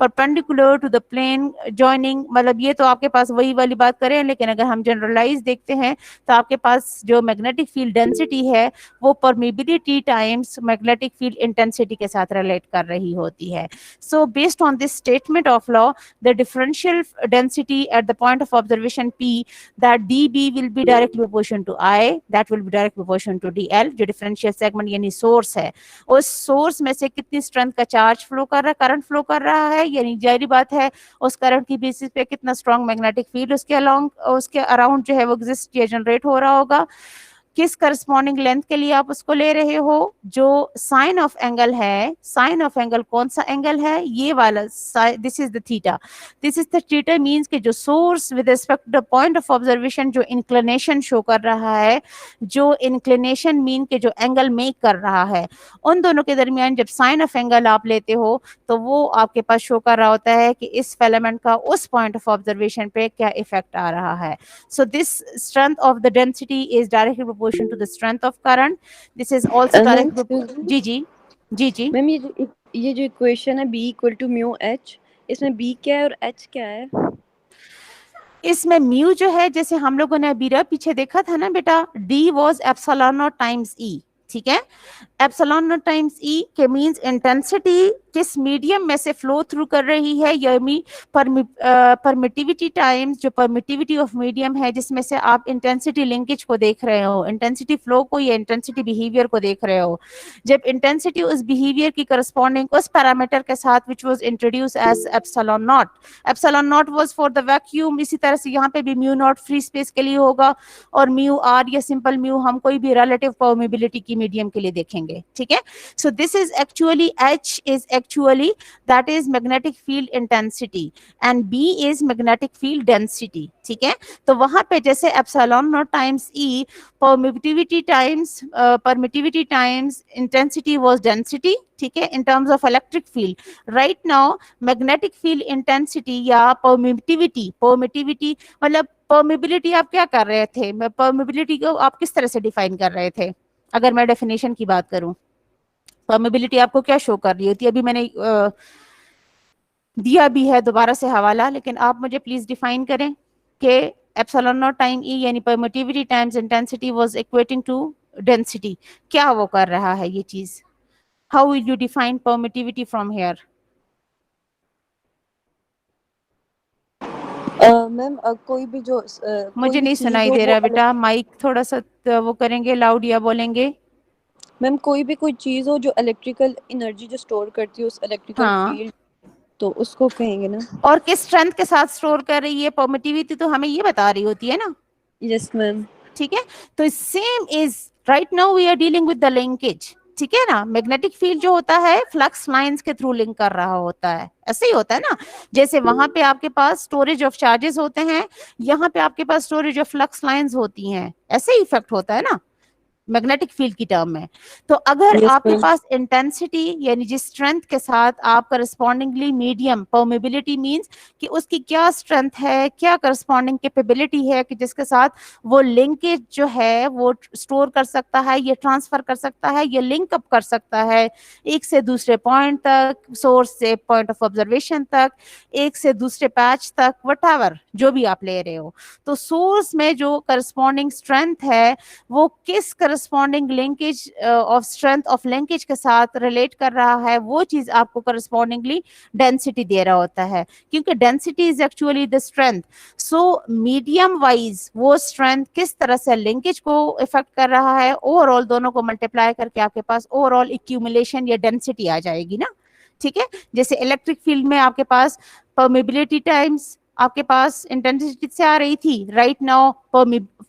Speaker 1: perpendicular to the plane joining, मतलब ये तो आपके पास वही वाली बात करें, लेकिन अगर हम जनरलाइज देखते हैं तो आपके पास जो मैग्नेटिक फील्ड डेंसिटी है वो permeability times magnetic field intensity के साथ रिलेट कर रही होती है. So based on this statement of law, the differential density at the point of observation P, that dB will be directly proportional to I, that will be direct proportional to dl, जो differential segment यानी source है, उस source में से कितनी strength का charge flow कर रहा है, करंट फ्लो कर रहा है, यानी जाहिर बात है उस करंट की बेसिस पे कितना स्ट्रॉन्ग मैग्नेटिक फील्ड उसके अलोंग उसके अराउंड जो है वो एग्जिस्ट या जनरेट हो रहा होगा, किस करस्पॉन्डिंग लेंथ के लिए आप उसको ले रहे हो, जो साइन ऑफ एंगल है, साइन ऑफ एंगल कौन सा एंगल है, ये वाला, this is the theta, this is the theta means कि जो source with respect to the point of observation जो इंक्लिनेशन शो कर रहा है, जो इंक्लिनेशन मीन के जो एंगल मेक कर रहा है, उन दोनों के दरमियान जब साइन ऑफ एंगल आप लेते हो तो वो आपके पास शो कर रहा होता है कि इस फिलामेंट का उस पॉइंट ऑफ ऑब्जर्वेशन पे क्या इफेक्ट आ रहा है. So this strength of the density is directly proportional to the strength of current. This is also directly जी जी जी जी.
Speaker 3: मैम ये जो इक्वेशन है B equal to mu H, इसमें B क्या है और H क्या है?
Speaker 1: इसमें म्यू जो है, जैसे हम लोगों ने अभी पीछे देखा था ना बेटा, D was epsilon naught times E, ठीक है. एप्सिलॉन नॉट टाइम्स ई के मींस इंटेंसिटी किस मीडियम में से फ्लो थ्रू कर रही है, यानी परमिटिविटी टाइम्स जो परमिटिविटी ऑफ मीडियम है जिसमें से आप इंटेंसिटी लिंकेज को देख रहे हो, इंटेंसिटी फ्लो को या इंटेंसिटी बिहेवियर को देख रहे हो. जब इंटेंसिटी उस बिहेवियर की करस्पॉन्डिंग उस पैरामीटर के साथ which was introduce as epsilon naught was for the vacuum, इसी तरह से यहाँ पे भी म्यू नॉट फ्री स्पेस के लिए होगा, और म्यू आर या सिंपल म्यू हम कोई भी रिलेटिव परमिबिलिटी की मीडियम के लिए देखेंगे, ठीक है. So this is actually H is actually that is magnetic field intensity and B is magnetic field density, ठीक है. तो वहां पे जैसे epsilon naught times E permittivity times intensity was density, ठीक है, in terms of electric field. Right now magnetic field intensity या permittivity मतलब permeability आप क्या कर रहे थे, permeability को आप किस तरह से डिफाइन कर रहे थे, अगर मैं डेफिनेशन की बात करूं, परमिबिलिटी आपको क्या शो कर रही होती है, अभी मैंने दिया भी है दोबारा से हवाला, लेकिन आप मुझे प्लीज डिफाइन करें कि एप्सिलॉन नॉट टाइम ई यानी permittivity times intensity was equating to density, क्या वो कर रहा है ये चीज, how will you define permittivity from here?
Speaker 3: Ma'am कोई भी जो
Speaker 1: मुझे नहीं सुनाई दे रहा बेटा, माइक थोड़ा सा वो करेंगे लाउड या बोलेंगे.
Speaker 3: मैम कोई भी कोई चीज हो जो इलेक्ट्रिकल एनर्जी जो स्टोर करती है उस इलेक्ट्रिकल फील्ड, तो उसको कहेंगे ना. और
Speaker 1: किस स्ट्रेंथ के साथ स्टोर कर रही है, परमिटिविटी तो हमें ये बता रही होती है ना.
Speaker 3: Yes ma'am.
Speaker 1: ठीक है, तो same is right now we are dealing with the linkage, ठीक है ना. मैग्नेटिक फील्ड जो होता है फ्लक्स लाइंस के थ्रू लिंक कर रहा होता है, ऐसे ही होता है ना. जैसे वहां पे आपके पास स्टोरेज ऑफ चार्जेस होते हैं, यहाँ पे आपके पास स्टोरेज ऑफ फ्लक्स लाइंस होती हैं, ऐसे ही इफेक्ट होता है ना मैग्नेटिक फील्ड की टर्म में. तो अगर आपके पास इंटेंसिटी यानी जिस स्ट्रेंथ के साथ आप करस्पॉन्डिंगली मीडियम, परमेबिलिटी मींस कि उसकी क्या स्ट्रेंथ है, क्या करस्पॉन्डिंग कैपेबिलिटी है कि जिसके साथ वो लिंकेज जो है वो स्टोर कर सकता है, ये ट्रांसफर कर सकता है, ये लिंक अप कर सकता है एक से दूसरे पॉइंट तक, सोर्स से पॉइंट ऑफ ऑब्जर्वेशन तक, एक से दूसरे पैच तक, व्हाटएवर जो भी आप ले रहे हो. तो सोर्स में जो करस्पॉन्डिंग स्ट्रेंथ है वो किस corresponding linkage of strength of linkage के साथ रिलेट कर रहा है, वो चीज आपको करस्पॉन्डिंगली डेंसिटी दे रहा होता है, क्योंकि density is actually the strength. So medium wise वो स्ट्रेंथ किस तरह से लिंकेज को इफेक्ट कर रहा है, ओवरऑल दोनों को मल्टीप्लाई करके आपके पास ओवरऑल एक्यूमुलेशन या डेंसिटी आ जाएगी ना. ठीक है, जैसे इलेक्ट्रिक फील्ड में आपके पास परमेबिलिटी टाइम्स आपके पास इंटेंसिटी से आ रही थी, राइट नाउ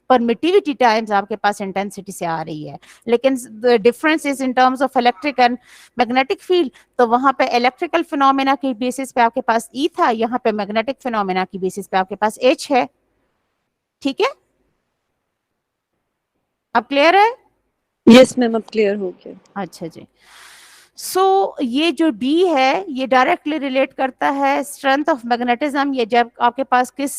Speaker 1: परमिटिविटी टाइम्स आपके पास इंटेंसिटी से आ रही है, लेकिन the difference is in terms of electric and magnetic field. तो वहां पे इलेक्ट्रिकल फिनोमेना की बेसिस पे आपके पास ई था, यहाँ पे मैग्नेटिक फिनोमेना की बेसिस पे आपके पास एच है. ठीक है, अब क्लियर है?
Speaker 3: यस मैम, अब क्लियर हो गया.
Speaker 1: अच्छा जी, ये जो B है ये डायरेक्टली रिलेट करता है स्ट्रेंथ ऑफ मैग्नेटिज्म। ये जब आपके पास किस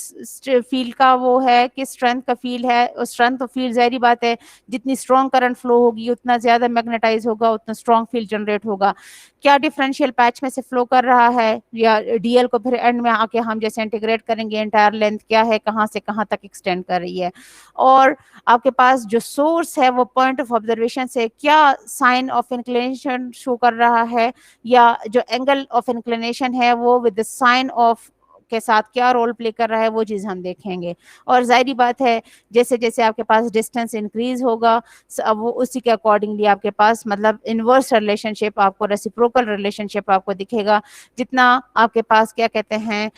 Speaker 1: फील्ड का वो है, किस स्ट्रेंथ का फील्ड है, उस स्ट्रेंथ ऑफ फील्ड जाहिर बात है जितनी स्ट्रॉन्ग करंट फ्लो होगी उतना ज्यादा मैग्नेटाइज होगा, उतना स्ट्रॉन्ग फील्ड जनरेट होगा। क्या डिफरेंशियल पैच में से फ्लो कर रहा है, या डीएल को फिर एंड में आके हम जैसे इंटीग्रेट करेंगे एंटायर लेंथ क्या है, कहाँ से कहाँ तक एक्सटेंड कर रही है, और आपके पास जो सोर्स है वो पॉइंट ऑफ ऑब्जर्वेशन से क्या साइन ऑफ इंक्लिनेशन शो कर रहा है, या जो एंगल ऑफ इंक्लिनेशन है वो विद द साइन ऑफ के साथ क्या रोल प्ले कर रहा है, वो चीज हम देखेंगे। और जाहिर बात है जैसे जैसे आपके पास डिस्टेंस इंक्रीज होगा अब वो उसी के अकॉर्डिंगली आपके पास मतलब इनवर्स रिलेशनशिप आपको, रेसिप्रोकल रिलेशनशिप आपको दिखेगा। जितना आपके पास क्या कहते हैं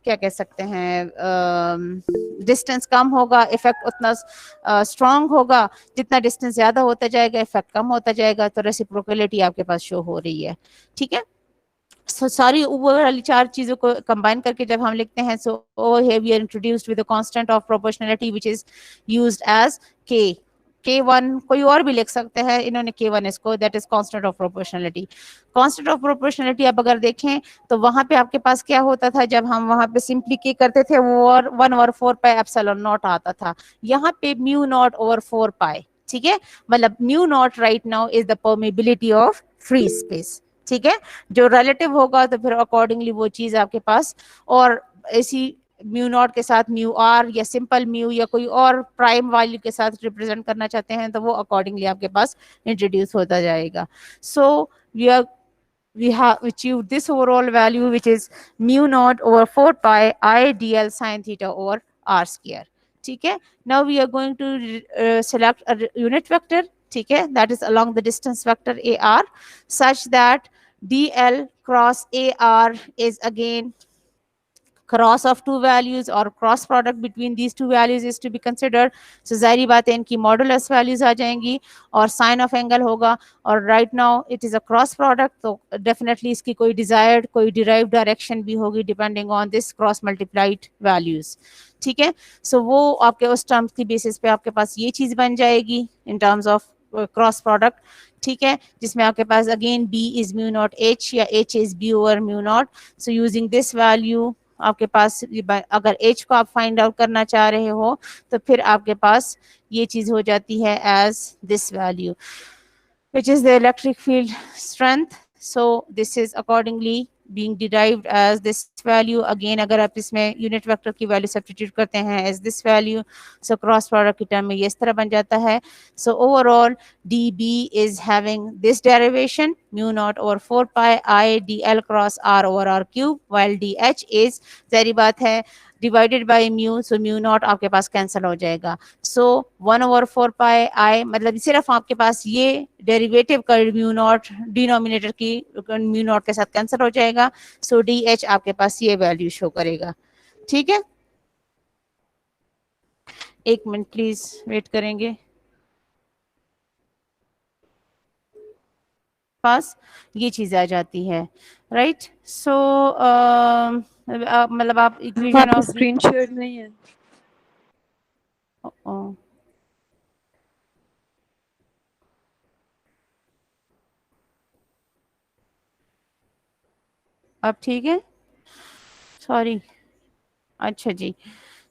Speaker 1: क्या कह सकते हैं डिस्टेंस कम होगा इफेक्ट उतना स्ट्रांग होगा, जितना डिस्टेंस ज्यादा होता जाएगा इफेक्ट कम होता जाएगा। तो रेसिप्रोकलिटी आपके पास शो हो रही है, ठीक है। सारी ऊपर वाली चार चीजों को कंबाइन करके जब हम लिखते हैं सो here we are introduced with a constant of proportionality which is used as k k1 कोई और भी लिख सकते हैं, इन्होंने k1 इसको that is constant of proportionality. Constant of proportionality अब अगर देखें तो वहां पे आपके पास क्या होता था, जब हम वहां पे सिंपली k करते थे वो और 1/4 पाई एप्सिलॉन नॉट आता था, यहाँ पे म्यू नॉट ओवर 4 पाई, ठीक है। मतलब mu naught right now is the permeability of free space, ठीक है। जो रिलेटिव होगा तो फिर अकॉर्डिंगली वो चीज आपके पास, और ऐसी म्यू नॉट के साथ म्यू आर या सिंपल म्यू या कोई और प्राइम वैल्यू के साथ रिप्रेजेंट करना चाहते हैं तो वो अकॉर्डिंगली आपके पास इंट्रोड्यूस होता जाएगा। सो we have achieved this overall value which is mu naught over 4 pi I dl sin theta over r square, ठीक है। now we are going to select a unit vector, ठीक है, that is along the distance vector ar such that dl cross ar is again cross of two values or cross product between these two values is to be considered। so जाहिर बात है इनकी modulus values आ जाएंगी और sign of angle होगा, और right now it is a cross product तो definitely इसकी कोई डिजायर्ड कोई डिराइव्ड डायरेक्शन भी होगी depending on this cross multiplied values, ठीक है। सो वो आपके उस टर्म्स की बेसिस पे आपके पास ये चीज बन जाएगी in terms of cross product, ठीक है, जिसमें आपके पास again b is mu not h या h is b over mu not. So using this value आपके पास अगर h को आप फाइंड आउट करना चाह रहे हो तो फिर आपके पास ये चीज हो जाती है as this value which is the electric field strength। so this is accordingly being derived as this value। again अगर आप इसमें यूनिट वेक्टर की वैल्यू सब्स्टिट्यूट करते हैं as this value, so cross product की टर्म में ये इस तरह बन जाता है। so overall dB is having this derivation mu naught over 4 pi I dl cross r over r cube, while dH is जाहिर बात है divided by mu, so mu naught आपके पास कैंसिल हो जाएगा। सो 1/4 पाई आई मतलब सिर्फ आपके पास ये डेरिवेटिव का म्यू नॉट डिनोमिनेटर की म्यू नॉट के साथ कैंसिल हो जाएगा। सो डी एच आपके पास ये वैल्यू शो करेगा, ठीक है। एक मिनट प्लीज वेट करेंगे, पास ये चीज आ जाती है, राइट। सो मतलब आप इक्वेशन ऑफ
Speaker 3: स्क्रीन शेयर नहीं है।
Speaker 1: अब ठीक है, सॉरी, अच्छा जी।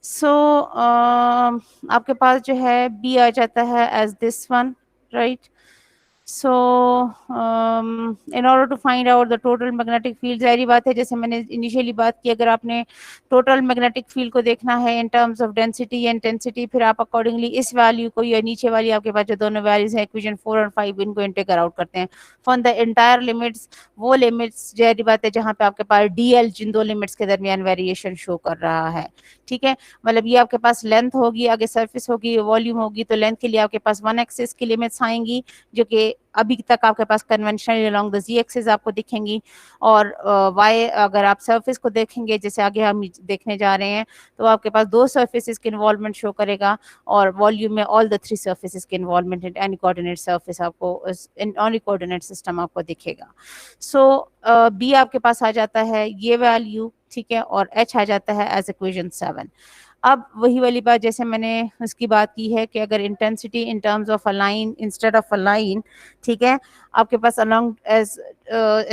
Speaker 1: सो आपके पास जो है बी आ जाता है as this one, right. So in order to find out the total magnetic field, जाहिर बात है जैसे मैंने इनिशियली बात की, अगर आपने टोटल मैग्नेटिक फील्ड को देखना है in terms of density and intensity, फिर आप अकॉर्डिंगली इस वैल्यू को या नीचे वाली आपके पास जो दोनों वैल्यूज हैं इक्वेशन 4 और 5 इनको इंटीग्रेट आउट करते हैं फ्रॉम द एंटायर लिमिट्स। वो लिमिट्स जाहिर बात है जहाँ पे आपके पास डीएल जिन दो लिमिट्स के दरमियान वेरिएशन शो कर रहा है, ठीक है। मतलब ये आपके पास लेंथ होगी, आगे सरफेस होगी, वॉल्यूम होगी, तो लेंथ के लिए आपके पास 1 एक्सिस की लिमिट्स आएंगी जो कि अभी तक आपके पास conventionally along the ji axis आपको दिखेंगी, और वाई अगर आप सरफेस को देखेंगे जैसे आगे हम देखने जा रहे हैं तो आपके पास दो सरफेसेस के इन्वॉल्वमेंट शो करेगा, और वॉल्यूम में ऑल द 3 सरफेसेस के involvement in any coordinate surface आपको एनी कोऑर्डिनेट सिस्टम आपको दिखेगा। सो बी आपके पास आ जाता है ये वैल्यू, ठीक है, और एच आ जाता है एज इक्वेशन 7। अब वही वाली बात जैसे मैंने उसकी बात की है कि अगर intensity in terms of a line instead of a line, ठीक है, आपके पास along as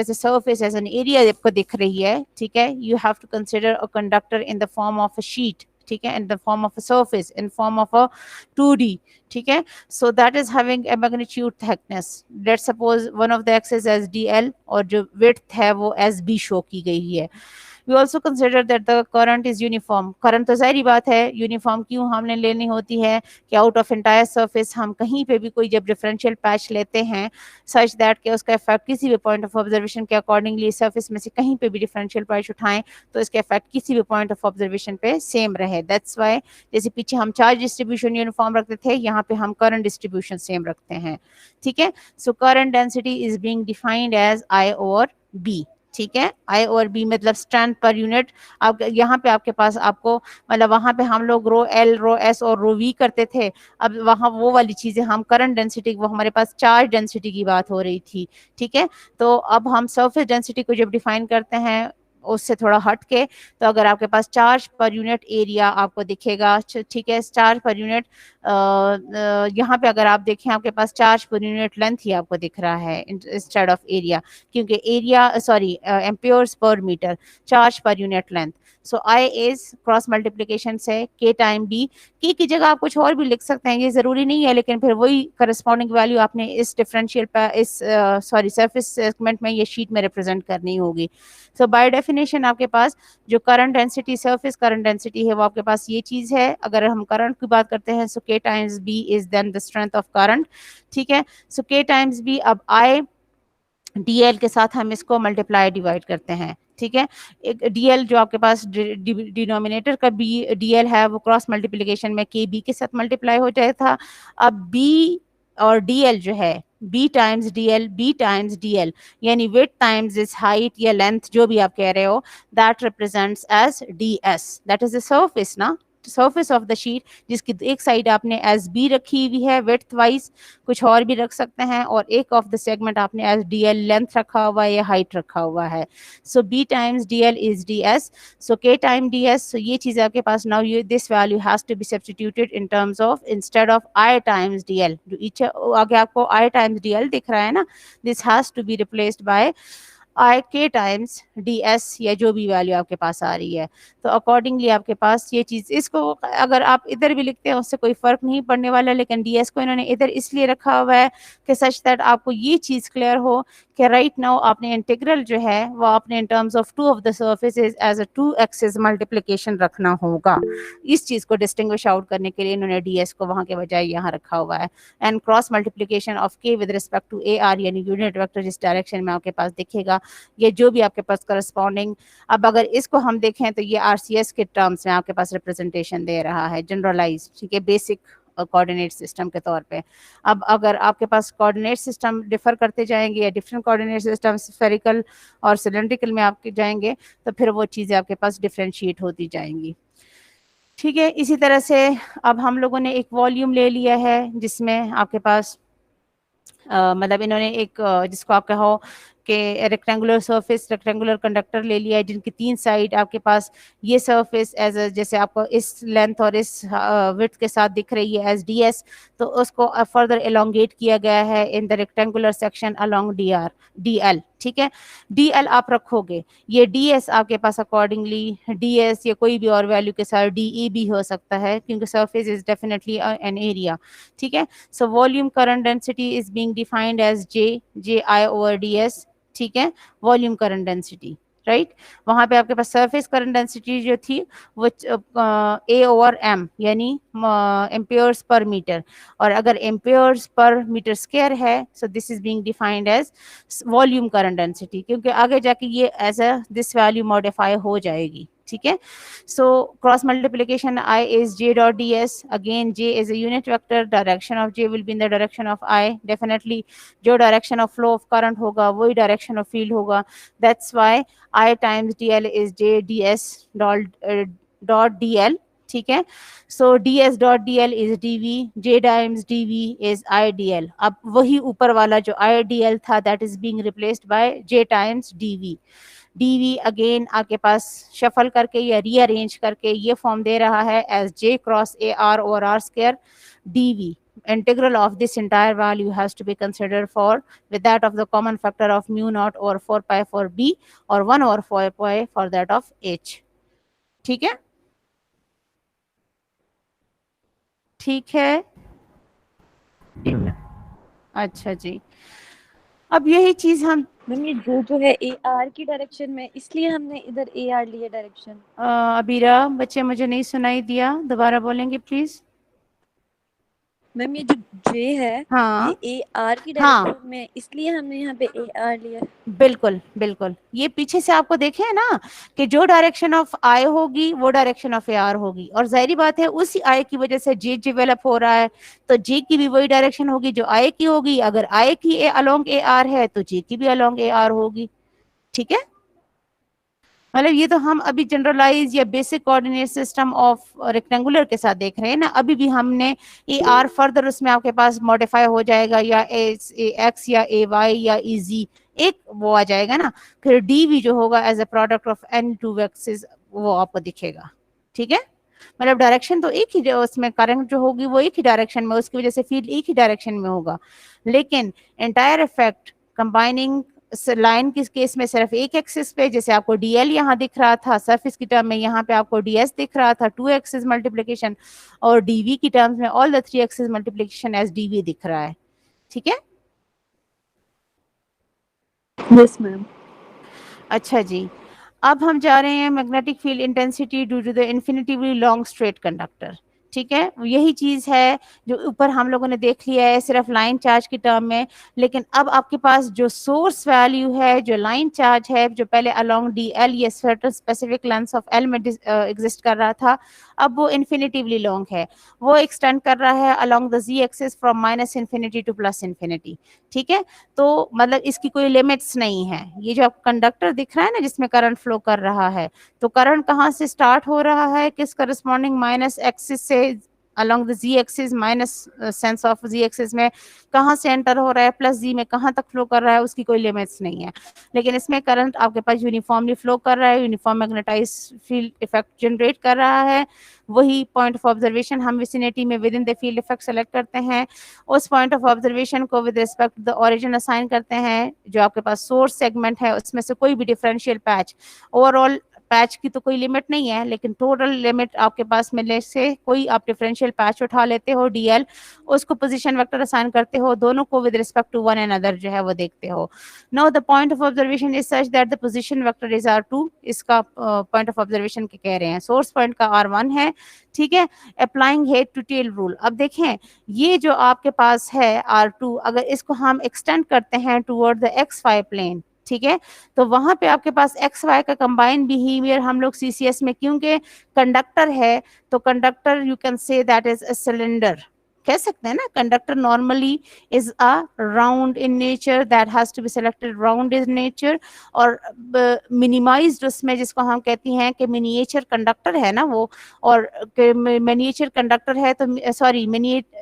Speaker 1: a surface as an area आपको दिख रही है, ठीक है, you have to consider a conductor in the form of a sheet, ठीक है, in the form of a surface, in form of a 2D, ठीक है, so that is having a magnitude thickness. Let's suppose one of the axes as DL और जो width है वो as B show की गई है. We also consider that the current is uniform. current तो जाहिर बात है यूनिफॉर्म क्यों हमने लेनी होती है कि आउट ऑफ एंटायर सरफेस हम कहीं पे भी कोई जब डिफरेंशियल पैच लेते हैं सच दैट कि उसका इफेक्ट किसी भी पॉइंट ऑफ ऑब्जर्वेशन के अकॉर्डिंगली सरफेस में से कहीं पे भी डिफरेंशियल पैच उठाएं तो इसका इफेक्ट किसी भी पॉइंट ऑफ ऑब्जर्वेशन पे सेम रहे. दैट्स वाई जैसे पीछे हम चार्ज डिस्ट्रीब्यूशन यूनिफॉर्म रखते थे, यहाँ पे हम करंट डिस्ट्रीब्यूशन सेम रखते हैं, ठीक है. So current density is being defined as I over B, ठीक है. आई और बी मतलब स्ट्रेंथ पर यूनिट. अब यहाँ पे आपके पास आपको मतलब वहां पे हम लोग रो एल रो एस और रो वी करते थे, अब वहां वो वाली चीजें हम करंट डेंसिटी, वो हमारे पास चार्ज डेंसिटी की बात हो रही थी, ठीक है. तो अब हम सरफेस डेंसिटी को जब डिफाइन करते हैं उससे थोड़ा हट के, तो अगर आपके पास चार्ज पर यूनिट एरिया आपको दिखेगा, ठीक है, चार्ज पर यूनिट यहाँ पे अगर आप देखें आपके पास चार्ज पर यूनिट लेंथ ही आपको दिख रहा है इंस्टेड ऑफ एरिया, क्योंकि area sorry amperes per metre, charge per unit length. So I is cross multiplication से के टाइम बी. के की जगह आप कुछ और भी लिख सकते हैं, ये जरूरी नहीं है, लेकिन फिर वही करस्पॉन्डिंग वैल्यू आपने इस डिफरेंशियल इस सॉरी सरफेस सेगमेंट में ये शीट में रिप्रेजेंट करनी होगी. सो बाय डेफिनेशन आपके पास जो current density surface current density है वो आपके पास ये चीज है. अगर हम करंट की बात करते हैं so K times B is then the strength of current, ठीक है. सो के टाइम्स बी, अब आई डीएल के साथ हम इसको मल्टीप्लाई डिवाइड करते हैं, ठीक है. एक डीएल जो आपके पास डिनोमिनेटर का बी डीएल है वो क्रॉस मल्टीप्लिकेशन में के बी के साथ मल्टीप्लाई हो जाता था. अब बी और डीएल जो है B times DL, B times DL यानी विड्थ टाइम्स दिस हाइट या लेंथ जो भी आप कह रहे हो, that represents as DS, that is the surface ना, सरफेस ऑफ द शीट, जिसकी एक साइड आपने एज बी रखी हुई है विड्थ वाइज, कुछ और भी रख सकते हैं, और एक ऑफ द सेगमेंट आपने एज डीएल लेंथ रखा हुआ है या हाइट रखा हुआ है. So B times DL is DS. So K time DS, so ये चीज आपके पास नाउ ये this value has to be substituted in terms of instead of I times DL, जो इच आगे आपको आई टाइम्स डीएल दिख रहा है ना, this has to be replaced by I K times D S या जो भी वैल्यू आपके पास आ रही है. तो अकॉर्डिंगली आपके पास ये चीज़, इसको अगर आप इधर भी लिखते हैं उससे कोई फ़र्क नहीं पड़ने वाला, लेकिन डी एस को इन्होंने इधर इसलिए रखा हुआ है कि सच दैट आपको ये चीज़ क्लियर हो कि राइट नाउ आपने इंटीग्रल जो है वो आपने in terms of two of the surfaces as a two axis multiplication रखना होगा. इस चीज़ को डिस्टिंग्विश आउट करने के लिए इन्होंने डी एस को वहाँ के बजाय यहाँ रखा हुआ है. And cross multiplication of K with respect to A R यानी यूनिट वेक्टर जिस डायरेक्शन में आपके पास दिखेगा, ये जो भी आपके पास करस्पॉन्डिंग, अब अगर इसको हम देखें तो ये आरसीएस के टर्म्स में आपके पास रिप्रेजेंटेशन दे रहा है जनरलाइज, ठीक है, बेसिक कोऑर्डिनेट सिस्टम के तौर पे. अब अगर आपके पास कोऑर्डिनेट सिस्टम डिफर करते जाएंगे या डिफरेंट कोऑर्डिनेट सिस्टम स्फेरिकल और सिलेंड्रिकल में आपके जाएंगे तो फिर वो चीज़ें आपके पास डिफरेंशिएट होती जाएंगी, ठीक है. इसी तरह से अब हम लोगों ने एक वॉल्यूम ले लिया है जिसमें आपके पास मतलब इन्होंने एक जिसको आप कहो कि रेक्टेंगुलर सरफेस रेक्टेंगुलर कंडक्टर ले लिया है जिनकी तीन साइड आपके पास ये सरफेस एज जैसे आपको इस लेंथ और इस विड्थ के साथ दिख रही है एज डीएस, तो उसको फर्दर एलोंगेट किया गया है in the rectangular section along DL, ठीक है. डीएल आप रखोगे, ये डीएस आपके पास अकॉर्डिंगली डीएस या कोई भी और वैल्यू के साथ डीई भी हो सकता है क्योंकि surface is definitely an area, ठीक है. So volume current density is being defined as J I over DS, ठीक है, वॉल्यूम करंट डेंसिटी, राइट. वहां पे आपके पास सरफेस करंट डेंसिटी जो थी वो ए ओवर एम यानी एम्पियर्स पर मीटर, और अगर एम्पियर्स पर मीटर स्क्वायर है so this is being defined as volume current density, क्योंकि आगे जाके ये as a this value modify हो जाएगी, ठीक है. So cross multiplication I is J dot D S, again J is a unit vector, direction of J will be in the direction of I, definitely जो direction of flow of current होगा वही direction of field होगा. That's why I times D L is J D S dot D L, ठीक है. So D S dot D L is D V, J times D V is I D L. अब वही ऊपर वाला जो I D L था that is being replaced by J times D V. DV again आपके पास shuffle करके या रीअरेंज करके ये फॉर्म दे रहा है as J cross A R over R square DV. Integral of this entire value has to be considered for with that of the common factor of mu naught over 4 pi for b or 1 over 4 pi for that of h. ठीक है, ठीक है.
Speaker 2: जी ma'am.
Speaker 1: अच्छा जी, अब यही चीज हम
Speaker 3: ma'am ये जो है ए आर की डायरेक्शन में, इसलिए हमने इधर ए आर लिया डायरेक्शन.
Speaker 1: अबीरा बच्चे मुझे नहीं सुनाई दिया, दोबारा बोलेंगे प्लीज.
Speaker 3: मैम ये जो जे है
Speaker 1: हाँ
Speaker 3: ये ए आर की
Speaker 1: हाँ
Speaker 3: डायरेक्शन में, इसलिए हमने यहाँ पे ए आर लिया.
Speaker 1: बिल्कुल बिल्कुल, ये पीछे से आपको देखे है ना कि जो डायरेक्शन ऑफ आई होगी वो डायरेक्शन ऑफ ए आर होगी, और जाहिर बात है उसी आई की वजह से जे डेवलप हो रहा है, तो जे की भी वही डायरेक्शन होगी जो आई की होगी. अगर आई की अलोंग ए आर है तो जे की भी अलोंग ए आर होगी. ठीक है, मतलब ये तो हम अभी जनरलाइज या basic coordinate system of rectangular के साथ देख रहे हैं ना. अभी भी हमने ए आर फर्दर उसमें आपके पास मॉडिफाई हो जाएगा, या एक्स या ए वाई या ई जी एक वो आ जाएगा ना. फिर डी वी जो होगा as a product of an two axes वो आपको दिखेगा. ठीक है, मतलब डायरेक्शन तो एक ही, उसमें करंट जो होगी वो एक ही डायरेक्शन में, उसकी वजह से फील्ड एक ही डायरेक्शन में होगा. लेकिन एंटायर इफेक्ट कंबाइनिंग लाइन किस केस में सिर्फ एक एक्सिस पे, जैसे आपको डीएल यहाँ दिख रहा था सरफेस की टर्म में, यहाँ पे आपको डीएस दिख रहा था टू एक्सिस मल्टीप्लीकेशन, और डीवी की टर्म्स में all the three axis multiplication as DV दिख रहा है. ठीक है,
Speaker 3: यस मैम.
Speaker 1: अच्छा जी, अब हम जा रहे हैं magnetic field intensity due to the infinitively long straight conductor. ठीक है, यही चीज है जो ऊपर हम लोगों ने देख लिया है सिर्फ लाइन चार्ज की टर्म में. लेकिन अब आपके पास जो सोर्स वैल्यू है, जो लाइन चार्ज है, जो पहले अलोंग डी एल या स्पेसिफिक लेंथ ऑफ एल में एग्जिस्ट कर रहा था, अब वो इन्फिनिटिवली लॉन्ग है. वो एक्सटेंड कर रहा है along the ji axis from minus infinity to plus infinity. ठीक है, तो मतलब इसकी कोई लिमिट्स नहीं है. ये जो आपको कंडक्टर दिख रहा है ना जिसमें करंट फ्लो कर रहा है, तो करंट कहाँ से स्टार्ट हो रहा है, किस करस्पॉन्डिंग माइनस एक्सिस से along the z axis minus sense of z axis में कहाँ से एंटर हो रहा है, प्लस z में कहाँ तक फ्लो कर रहा है, उसकी कोई लिमिट्स नहीं है. लेकिन इसमें करंट आपके पास यूनिफॉर्मली फ्लो कर रहा है, uniform magnetise field effect generate कर रहा है. वही पॉइंट ऑफ ऑब्जर्वेशन हम विसिनिटी में within the field effect select करते हैं. उस पॉइंट ऑफ ऑब्जर्वेशन को with respect to the origin assign करते हैं. जो आपके पास सोर्स सेगमेंट है उसमें से कोई भी डिफरेंशियल पैच, ओवरऑल पैच की तो कोई लिमिट नहीं है, लेकिन टोटल लिमिट आपके पास मिलने से कोई आप डिफरेंशियल पैच उठा लेते हो डीएल, उसको पोजीशन वेक्टर असाइन करते हो, दोनों को with respect to one and other जो है वो देखते हो. Now the point of observation is such that the position vector is r2. इसका पॉइंट ऑफ ऑब्जर्वेशन के कह रहे हैं, सोर्स पॉइंट का r1 है. ठीक है, applying head to tail rule. अब देखें ये जो आपके पास है r2, अगर इसको हम एक्सटेंड करते हैं टुवर्ड द xy प्लेन, ठीक है, तो वहां पे आपके पास एक्स वाई का कंबाइंड बिहेवियर हम लोग सीसीएस में, क्योंकि कंडक्टर है तो conductor you can say that is a cylinder, कह सकते हैं ना. Conductor normally is a round in nature, that has to be selected round in nature, और मिनिमाइज्ड उसमें जिसको हम कहती हैं कि मिनिएचर कंडक्टर है ना वो, और मिनिएचर कंडक्टर है तो सॉरी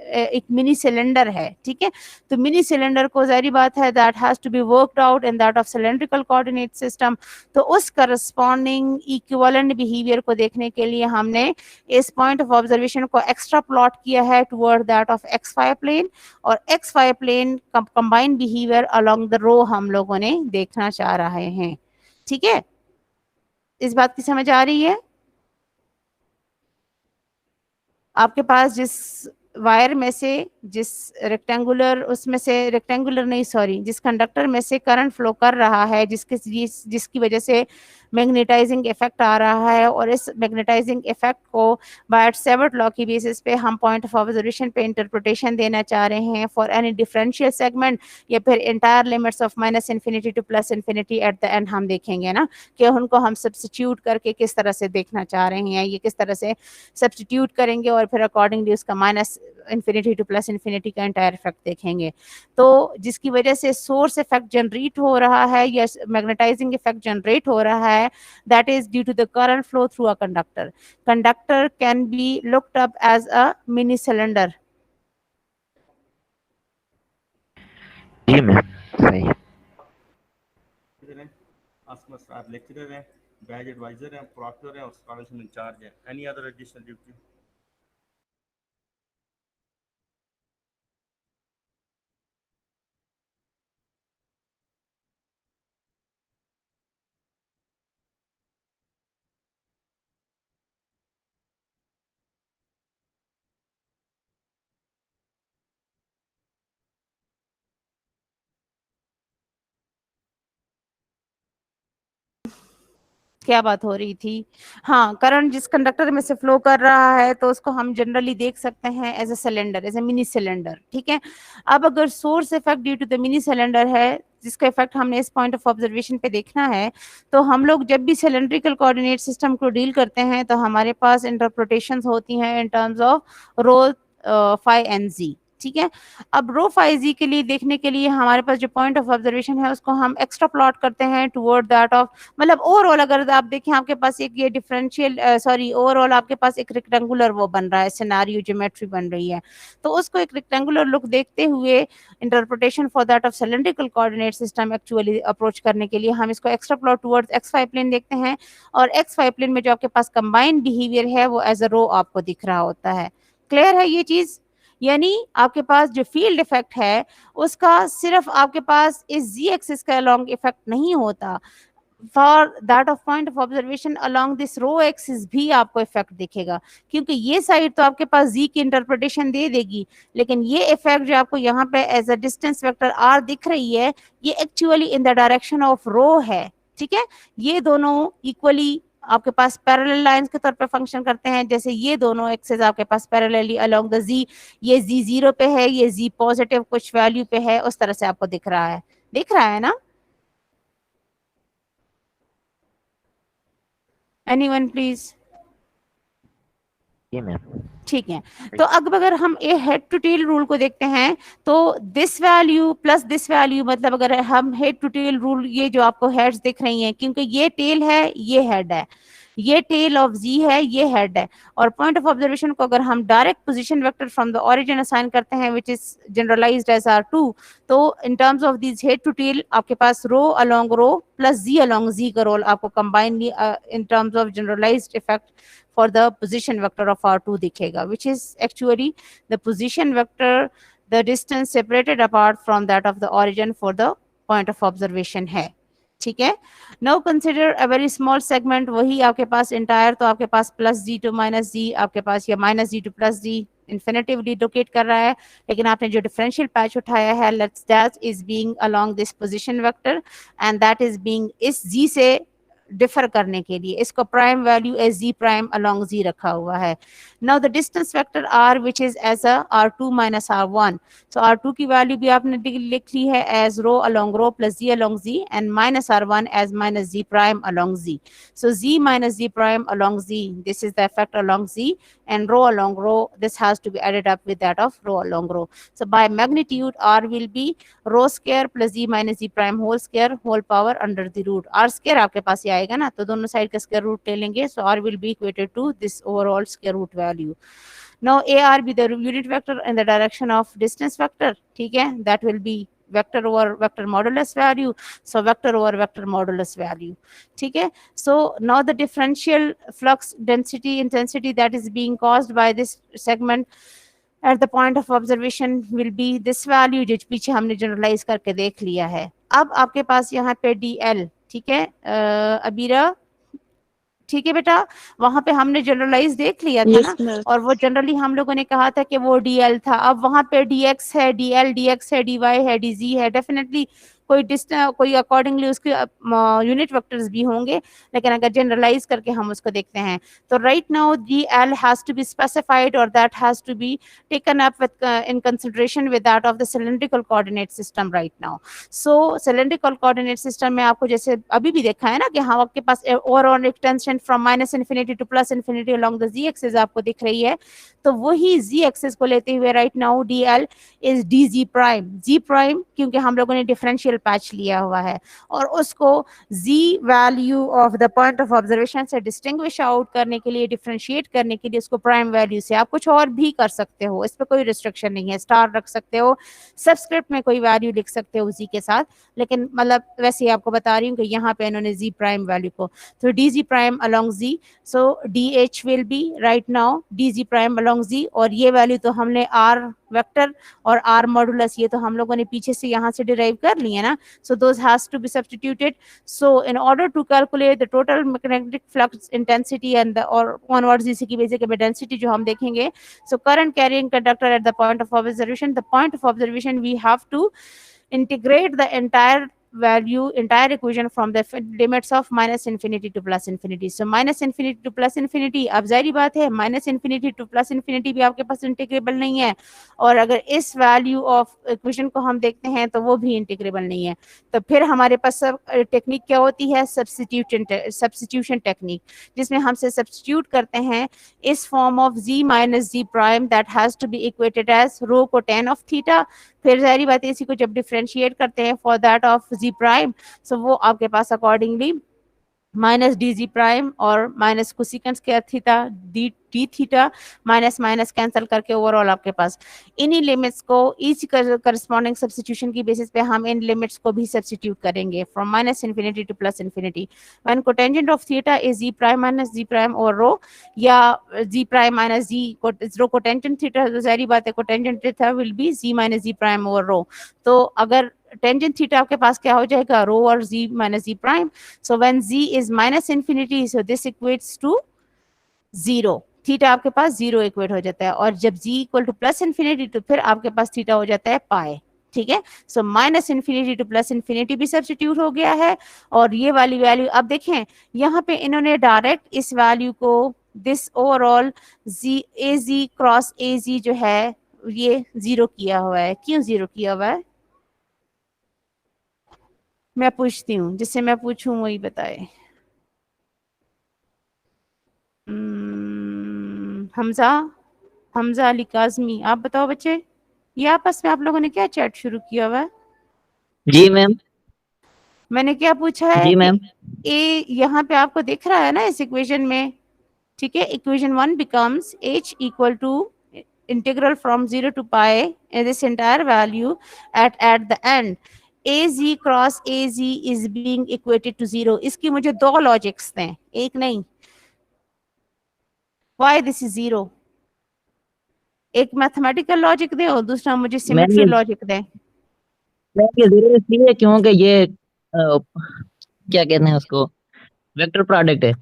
Speaker 1: एक मिनी सिलेंडर है. ठीक है, तो मिनी सिलेंडर को जारी बात है that has to be worked out in that of cylindrical coordinate system. तो उस करस्पॉन्डिंग इक्विवेलेंट बिहेवियर को देखने के लिए हमने इस पॉइंट ऑफ ऑब्जर्वेशन को एक्स्ट्रा प्लॉट किया है toward that of x Y plane, और x Y plane combined behaviour along the rho हम लोगों ने देखना चाह रहे हैं. ठीक है, इस बात की समझ आ रही है. आपके पास जिस वायर में से, जिस रेक्टेंगुलर उसमें से, रेक्टेंगुलर नहीं सॉरी, जिस कंडक्टर में से करंट फ्लो कर रहा है, जिसकी वजह से मैग्नेटाइजिंग इफेक्ट आ रहा है, और इस मैग्नेटाइजिंग इफेक्ट को बायट-सैवर्ट लॉ की बेसिस पे हम पॉइंट ऑफ ऑब्जर्वेशन पे इंटरप्रिटेशन देना चाह रहे हैं फॉर एनी डिफरेंशियल सेगमेंट, या फिर entire limits of minus infinity to plus infinity eight the and हम देखेंगे ना कि उनको हम सब्स्टिट्यूट करके किस तरह से देखना चाह रहे हैं, ये किस तरह से सब्स्टिट्यूट करेंगे, और फिर अकॉर्डिंगली उसका minus infinity to plus infinity का एंटायर इफेक्ट देखेंगे. तो जिसकी वजह से सोर्स इफेक्ट जनरेट हो रहा है या मैग्नेटाइजिंग इफेक्ट जनरेट हो रहा है, that is due to the current flow through a conductor. Conductor can be looked up as a mini cylinder.
Speaker 2: जी मैम सही.
Speaker 4: Asma Star lecturer हैं, बैच एडवाइजर हैं, प्रॉक्टर हैं और स्कॉलरशिप इंचार्ज हैं. Any other additional duty?
Speaker 1: क्या बात हो रही थी? हाँ, करंट जिस कंडक्टर में से फ्लो कर रहा है तो उसको हम जनरली देख सकते हैं as a cylinder, as a mini cylinder. ठीक है. अब अगर source effect due to the mini cylinder है जिसका इफेक्ट हमने इस पॉइंट ऑफ ऑब्जर्वेशन पे देखना है, तो हम लोग जब भी सिलेंड्रिकल कोऑर्डिनेट सिस्टम को डील करते हैं तो हमारे पास इंटरप्रिटेशंस होती हैं in terms of rho phi and z. ठीक है. अब रो फाई जी के लिए देखने के लिए हमारे पास जो पॉइंट ऑफ ऑब्जर्वेशन है उसको हम एक्स्ट्रा प्लॉट करते हैं टुवर्ड दैट ऑफ, मतलब ओवरऑल अगर आप देखें आपके पास एक ये डिफरेंशियल सॉरी ओवरऑल आपके पास एक रेक्टेंगुलर वो बन रहा है, सिनेरियो ज्योमेट्री बन रही है. तो उसको एक रेक्टेंगुलर लुक देखते हुए interpretation for that of cylindrical coordinate system actually approach करने के लिए हम इसको extra plot towards X Y plane देखते हैं. और एक्स वाई प्लेन में जो आपके पास कंबाइंड बिहेवियर है वो एज अ रो आपको दिख रहा होता है. क्लियर है ये चीज? यानी आपके पास जो फील्ड इफेक्ट है उसका सिर्फ आपके पास इस जी एक्सिस का अलोंग इफेक्ट नहीं होता, for that of point of observation along this rho axis भी आपको इफेक्ट दिखेगा, क्योंकि ये साइड तो आपके पास जी की इंटरप्रिटेशन दे देगी, लेकिन ये इफेक्ट जो आपको यहाँ पे as a distance vector R दिख रही है ये actually in the direction of rho है. ठीक है. ये दोनों इक्वली आपके पास पैरेलल लाइंस के तौर पे फंक्शन करते हैं. जैसे ये दोनों एक्सेस आपके पास पैरेलली अलोंग द जी, ये जी 0 पे है, ये जी पॉजिटिव कुछ वैल्यू पे है, उस तरह से आपको दिख रहा है. दिख रहा है ना? Anyone please?
Speaker 2: ये मैम.
Speaker 1: ठीक है. तो अब अगर हम ए हेड टू टेल रूल को देखते हैं तो this value plus this value, मतलब अगर हम हेड टू टेल रूल, ये जो आपको हेड्स दिख रही हैं क्योंकि ये टेल है ये हेड है, ये टेल ऑफ जी है ये हेड है. और पॉइंट ऑफ ऑब्जर्वेशन को अगर हम direct position vector from the origin assign करते हैं which is generalised as R2, तो in terms of this head to tail आपके पास rho along rho plus z along z का रोल आपको combinely in terms of generalised effect for the position vector of R2 दिखेगा, which is actually the position vector, the distance separated apart from that of the origin for the point of observation है. ठीक है. Now consider a very small segment, वही आपके पास entire, तो आपके पास plus ji to minus जी, आपके पास या minus जी two plus जी इन्फिनेटिवली locate कर रहा है, लेकिन आपने जो डिफरेंशियल पैच उठाया है let's that is being along this position vector and that is being इस जी से डिफर करने के लिए इसको prime value as z prime along z रखा हुआ है. Now the distance vector R which is as a R2 minus R1, so R2 की वैल्यू भी आपने लिख ली है as rho along rho plus z along z and minus R1 as minus z prime along z. So z minus z prime along z, this is the effect along z, and rho along rho, this has to be added up with that of rho along rho. So by magnitude r will be rho square plus z minus z prime whole square whole power under the root. R square आपके पास ये आएगा ना, तो दोनों side का square root ले लेंगे, so r will be equated to this overall square root value. Now ar be the unit vector in the direction of distance vector. ठीक है, that will be vector over vector modulus value, so vector over vector modulus value. ठीक है. So now the differential flux density intensity that is being caused by this segment at the point of observation will be this value, जो पीछे हमने generalise करके देख लिया है. अब आपके पास यहाँ पे DL, ठीक है अबीरा, ठीक है बेटा, वहां पे हमने जनरलाइज देख लिया था
Speaker 3: Yes,
Speaker 1: ना,
Speaker 3: ma'am.
Speaker 1: और वो जनरली हम लोगों ने कहा था कि वो DL था. अब वहां पे DX है, DL DX है, DY है, DZ है, डेफिनेटली कोई डिस्टेंस कोई अकॉर्डिंगली उसके यूनिट वेक्टर्स भी होंगे, लेकिन अगर जनरलाइज करके हम उसको देखते हैं तो right now DL has to be specified और that has to be taken up with in consideration with that of the cylindrical coordinate system right now. So cylindrical coordinate system में आपको जैसे अभी भी देखा है ना कि हाँ आपके पास overall extension from minus infinity to plus infinity along the ji axis आपको दिख रही है, तो वही जी एक्सिस को लेते हुए right now DL is DG prime, z prime क्योंकि हम लोगों ने डिफरेंशियल पैच लिया हुआ है और उसको z value of the point of observation से डिस्टिंग्विश आउट करने के लिए, डिफरेंशिएट करने के लिए उसको प्राइम वैल्यू से आप कुछ और भी कर सकते हो, इस पर कोई रिस्ट्रिक्शन नहीं है। स्टार रख सकते हो, सबस्क्रिप्ट में कोई वैल्यू लिख सकते हो z के साथ, लेकिन मतलब वैसे ही आपको बता रही हूँ कि यहाँ पे इन्होंने z प्राइम वैल्यू को, तो dz prime along z, so dh will be right now dz prime along z, और ये वैल्यू तो हमने r वेक्टर और r मॉडुलस ये तो हम लोगों ने पीछे से यहाँ से डिराइव कर लिए ना, so those has to be substituted. So in order to calculate the total magnetic flux intensity and the or onwards इसी की वजह के density जो हम देखेंगे, so current carrying conductor at the point of observation, the point of observation we have to integrate the entire equation from the limits of minus infinity to plus infinity. So minus infinity to plus infinity, अब जारी बात है minus infinity to plus infinity भी आपके पास integrable नहीं है, और अगर इस वैल्यू ऑफ इक्वेशन को हम देखते हैं तो वो भी इंटीग्रेबल नहीं है। तो फिर हमारे पास सब टेक्निक क्या होती है, सब्स्टिट्यूशन टेक्निक, जिसमें हमसे सब्स्टिट्यूट करते हैं इस form of z minus z prime that has to be equated as rho को tan ऑफ थीटा, फिर जारी बात है इसी को जब डिफरेंशिएट करते हैं for that of z prime, so वो आपके पास accordingly minus d z prime और minus cosecant square theta d theta minus minus cancel करके ओवरऑल आपके पास इन्हीं लिमिट्स को ईच करस्पॉन्डिंग सब्स्टिट्यूशन की बेसिस पे हम इन लिमिट्स को भी सब्स्टिट्यूट करेंगे from minus infinity to plus infinity when cotangent of theta is z prime minus z prime और रो, या जी प्राइम माइनस जी रो कोटेंजेंट थीटा, तो सारी बात है cotangent theta will be z minus z prime over rho. तो अगर tangent theta आपके पास क्या हो जाएगा, रो और z minus z prime, so when z is minus infinity so this equates to 0, theta आपके पास 0 इक्वेट हो जाता है, और जब z equal to plus infinity तो फिर आपके पास थीटा हो जाता है पाई। ठीक है, so minus infinity to plus infinity भी सब्स्टिट्यूट हो गया है, और ये वाली वैल्यू अब देखें यहाँ पे इन्होंने डायरेक्ट इस वैल्यू को this overall z a z cross a z जो है ये 0 किया हुआ है। क्यों 0 किया हुआ है मैं पूछती हूँ, जिससे मैं पूछूं वही बताए। हमजा हमजा अली काजमी, आप बताओ बच्चे, ये आपस में आप लोगों ने क्या चैट शुरू किया हुआ है?
Speaker 5: जी मैम।
Speaker 1: मैंने क्या पूछा है
Speaker 5: जी मैम।
Speaker 1: कि ए यहाँ पे आपको दिख रहा है ना इस इक्वेशन में, ठीक है, equation 1 becomes h equal to integral from 0 to pi in this entire value at the end az cross az is being equated to 0। इसकी मुझे दो लॉजिक्स दें, एक नहीं, व्हाई दिस इज 0, एक मैथमेटिकल लॉजिक दें और दूसरा मुझे सिमेट्री लॉजिक दें।
Speaker 5: ये 0 इसलिए क्योंकि ये क्या कहते हैं उसको, वेक्टर प्रोडक्ट है।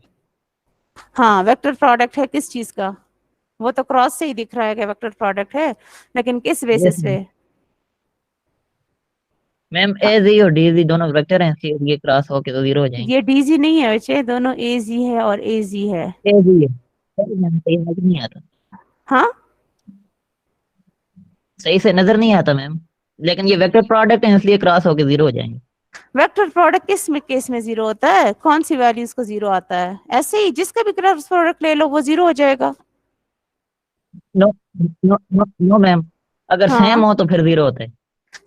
Speaker 1: हाँ वेक्टर प्रोडक्ट है, किस चीज का, वो तो क्रॉस से ही दिख रहा है कि वेक्टर प्रोडक्ट है, लेकिन किस बेसिस पे?
Speaker 5: मैम एजी और डीजी दोनों वेक्टर हैं, इसलिए ये क्रॉस होके तो 0 हो जाएंगे।
Speaker 1: ये डीजी नहीं है बच्चे, दोनों एजी है और एजी है।
Speaker 5: एजी है, सही नजर नहीं आता।
Speaker 1: हाँ
Speaker 5: सही से नजर नहीं आता मैम, लेकिन ये वेक्टर प्रोडक्ट है इसलिए क्रॉस होके 0 हो जाएंगे।
Speaker 1: वेक्टर प्रोडक्ट किस में केस में 0 होता है, कौन सी वैल्यूज को 0 आता है? ऐसे ही जिसका भी क्रॉस प्रोडक्ट ले लो वो 0 हो जाएगा।
Speaker 5: No no no no ma'am, अगर सेम हो तो फिर 0 होता है,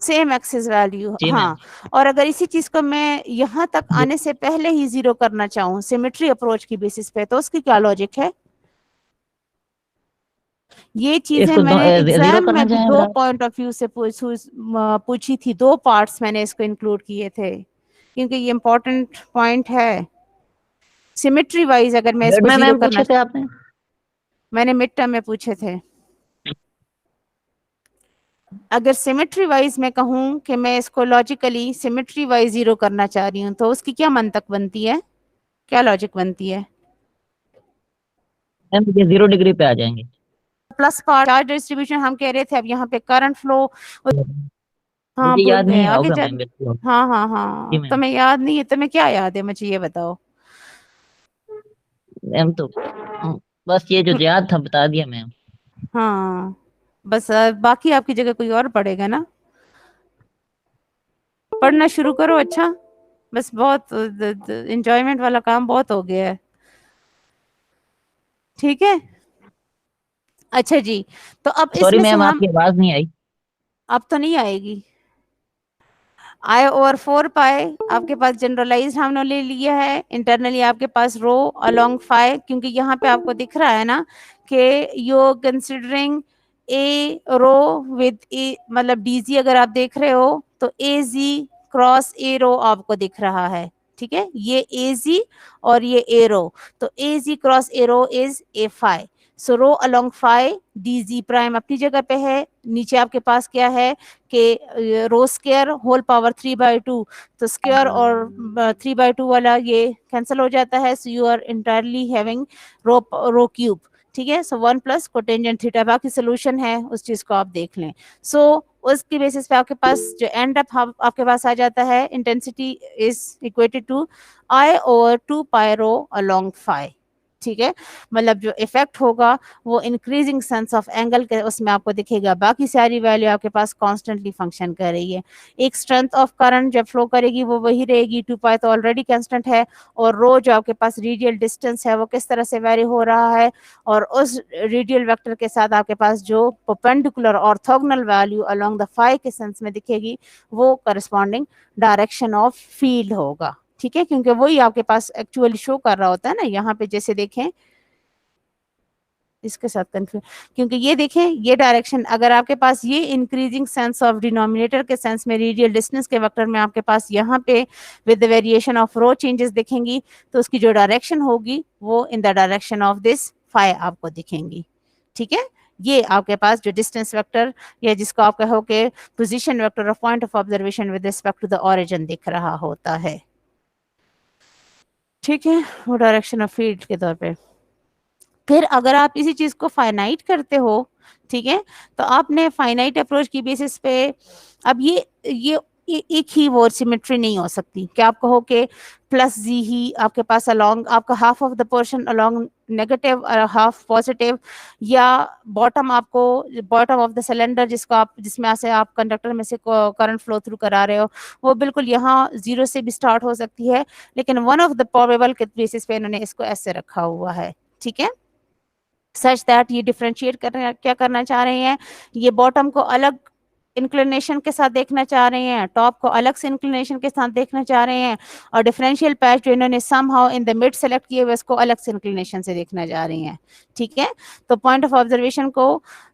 Speaker 1: सेम एक्सिस वैल्यू।
Speaker 5: जी
Speaker 1: हाँ, और अगर इसी चीज को मैं यहाँ तक आने से पहले ही 0 करना चाहूँ सिमेट्री अप्रोच की बेसिस पे, तो उसकी क्या लॉजिक है? ये चीजें
Speaker 5: इसको
Speaker 1: मैंने
Speaker 5: जीरो
Speaker 1: एग्जाम
Speaker 5: करना
Speaker 1: में भी
Speaker 5: चाहें
Speaker 1: दो
Speaker 5: बराबर।
Speaker 1: पॉइंट ऑफ व्यू से पूछी थी, दो पार्ट्स मैंने इसको इंक्लूड किए थे क्योंकि ये इंपॉर्टेंट पॉइंट है। सिमेट्री वाइज अगर मैं इसको
Speaker 5: में
Speaker 1: 0
Speaker 5: मैम
Speaker 1: करना,
Speaker 5: पूछे थे आपने?
Speaker 1: मैंने मिड टर्म में पूछे थे। अगर सिमेट्री वाइज मैं कहूँ कि मैं इसको लॉजिकली सिमेट्री वाइज 0 करना चाह रही हूँ तो उसकी क्या मंतक बनती है, क्या लॉजिक बनती है?
Speaker 5: मैम ये 0 डिग्री पे आ जाएंगे।
Speaker 1: प्लस पार्ट चार्ज डिस्ट्रीब्यूशन हम कह रहे थे, अब यहाँ पे करंट फ्लो। हाँ
Speaker 5: मुझे
Speaker 1: भूल
Speaker 5: याद
Speaker 1: गए,
Speaker 5: नहीं
Speaker 1: आगे
Speaker 5: होगा
Speaker 1: चल।
Speaker 5: मैम बिल्कुल।
Speaker 1: हाँ हाँ
Speaker 5: जी
Speaker 1: हाँ,
Speaker 5: मैम।
Speaker 1: तुम्हें याद नहीं है, तुम्हें क्या याद है मुझे ये बताओ।
Speaker 5: मैम तो बस ये जो याद था बता दिया मैम।
Speaker 1: हाँ बस बाकी आपकी जगह कोई और पढ़ेगा ना, पढ़ना शुरू करो। अच्छा बस बहुत एंजॉयमेंट वाला काम बहुत हो गया है, ठीक है। अच्छा जी, तो अब
Speaker 5: सॉरी
Speaker 1: इसमें से
Speaker 5: मैम
Speaker 1: हम,
Speaker 5: आपकी आवाज नहीं आई।
Speaker 1: अब तो नहीं आएगी। आई ओवर 4 पाई आपके पास जनरलाइज हमने ले लिया है, इंटरनली आपके पास रो अलोंग 5, क्योंकि यहाँ पे आपको दिख रहा है ना कि you considering a rho with a, मतलब डीजी अगर आप देख रहे हो तो ए जी क्रॉस ए रो आपको दिख रहा है, ठीक है, ये ए जी और ये ए रो, तो a z cross a rho is a phi, so rho along phi d z prime अपनी जगह पे है, नीचे आपके पास क्या है कि रो स्क्वायर होल पावर 3/2, तो स्क्वायर और 3/2 वाला ये कैंसिल हो जाता है, so you are entirely having rho cube, ठीक है, सो 1 प्लस कोटेंजेंट थीटा, बाकी सोल्यूशन है उस चीज को आप देख लें। सो उसकी बेसिस पे आपके पास जो एंड अप आपके पास आ जाता है, intensity is equated to I over 2 pi rho along phi, ठीक है, मतलब जो इफेक्ट होगा वो इंक्रीजिंग सेंस ऑफ एंगल के उसमें आपको दिखेगा, बाकी सारी वैल्यू आपके पास कॉन्स्टेंटली फंक्शन कर रही है। एक स्ट्रेंथ ऑफ करंट जब फ्लो करेगी वो वही रहेगी, 2 पाई तो ऑलरेडी कांस्टेंट है, और रो जो आपके पास रेडियल डिस्टेंस है वो किस तरह से वेरी हो रहा है, और उस रेडियल वेक्टर के साथ आपके पास जो perpendicular orthogonal value along the phi के सेंस में दिखेगी वो करस्पॉन्डिंग डायरेक्शन ऑफ फील्ड होगा, ठीक है, क्योंकि वही आपके पास एक्चुअली शो कर रहा होता है ना, यहाँ पे जैसे देखें इसके साथ कंफ्यूज, क्योंकि ये देखें ये डायरेक्शन, अगर आपके पास ये इंक्रीजिंग सेंस ऑफ डिनोमिनेटर के सेंस में रेडियल डिस्टेंस के वेक्टर में आपके पास यहाँ पे with the variation of rho changes दिखेंगी, तो उसकी जो डायरेक्शन होगी वो in the direction of this phi आपको दिखेंगी, ठीक है, ये आपके पास जो डिस्टेंस वेक्टर या जिसको आप कहो कि position vector of point of observation with respect to the origin दिख रहा होता है, ठीक है, वो डायरेक्शन ऑफ फील्ड के तौर पे। फिर अगर आप इसी चीज को फाइनाइट करते हो, ठीक है, तो आपने फाइनाइट अप्रोच की बेसिस पे अब ये एक ही वो सिमेट्री नहीं हो सकती कि आप कहो कि प्लस जी ही आपके पास अलोंग आपका half of the portion along negative और हाफ पॉजिटिव, या बॉटम आपको बॉटम ऑफ द सिलेंडर जिसको आप जिसमें से आप कंडक्टर में से करंट फ्लो थ्रू करा रहे हो वो बिल्कुल यहाँ 0 से भी स्टार्ट हो सकती है, लेकिन वन ऑफ द प्रोबेबल के बेसिस पे इन्होंने इसको ऐसे रखा हुआ है, ठीक है, सच दैट ये डिफरेंशिएट क्या करना चाह रहे हैं, ये बॉटम को अलग इंक्लिनेशन के साथ देखना चाह रहे हैं, टॉप को अलग से इंक्लिनेशन के साथ देखना चाह रहे हैं, और डिफरेंशियल पैच जो इन्होंने somehow in the mid select किए हुए उसको अलग से इंक्लिनेशन से देखना चाह रही हैं, ठीक है, तो पॉइंट ऑफ ऑब्जर्वेशन को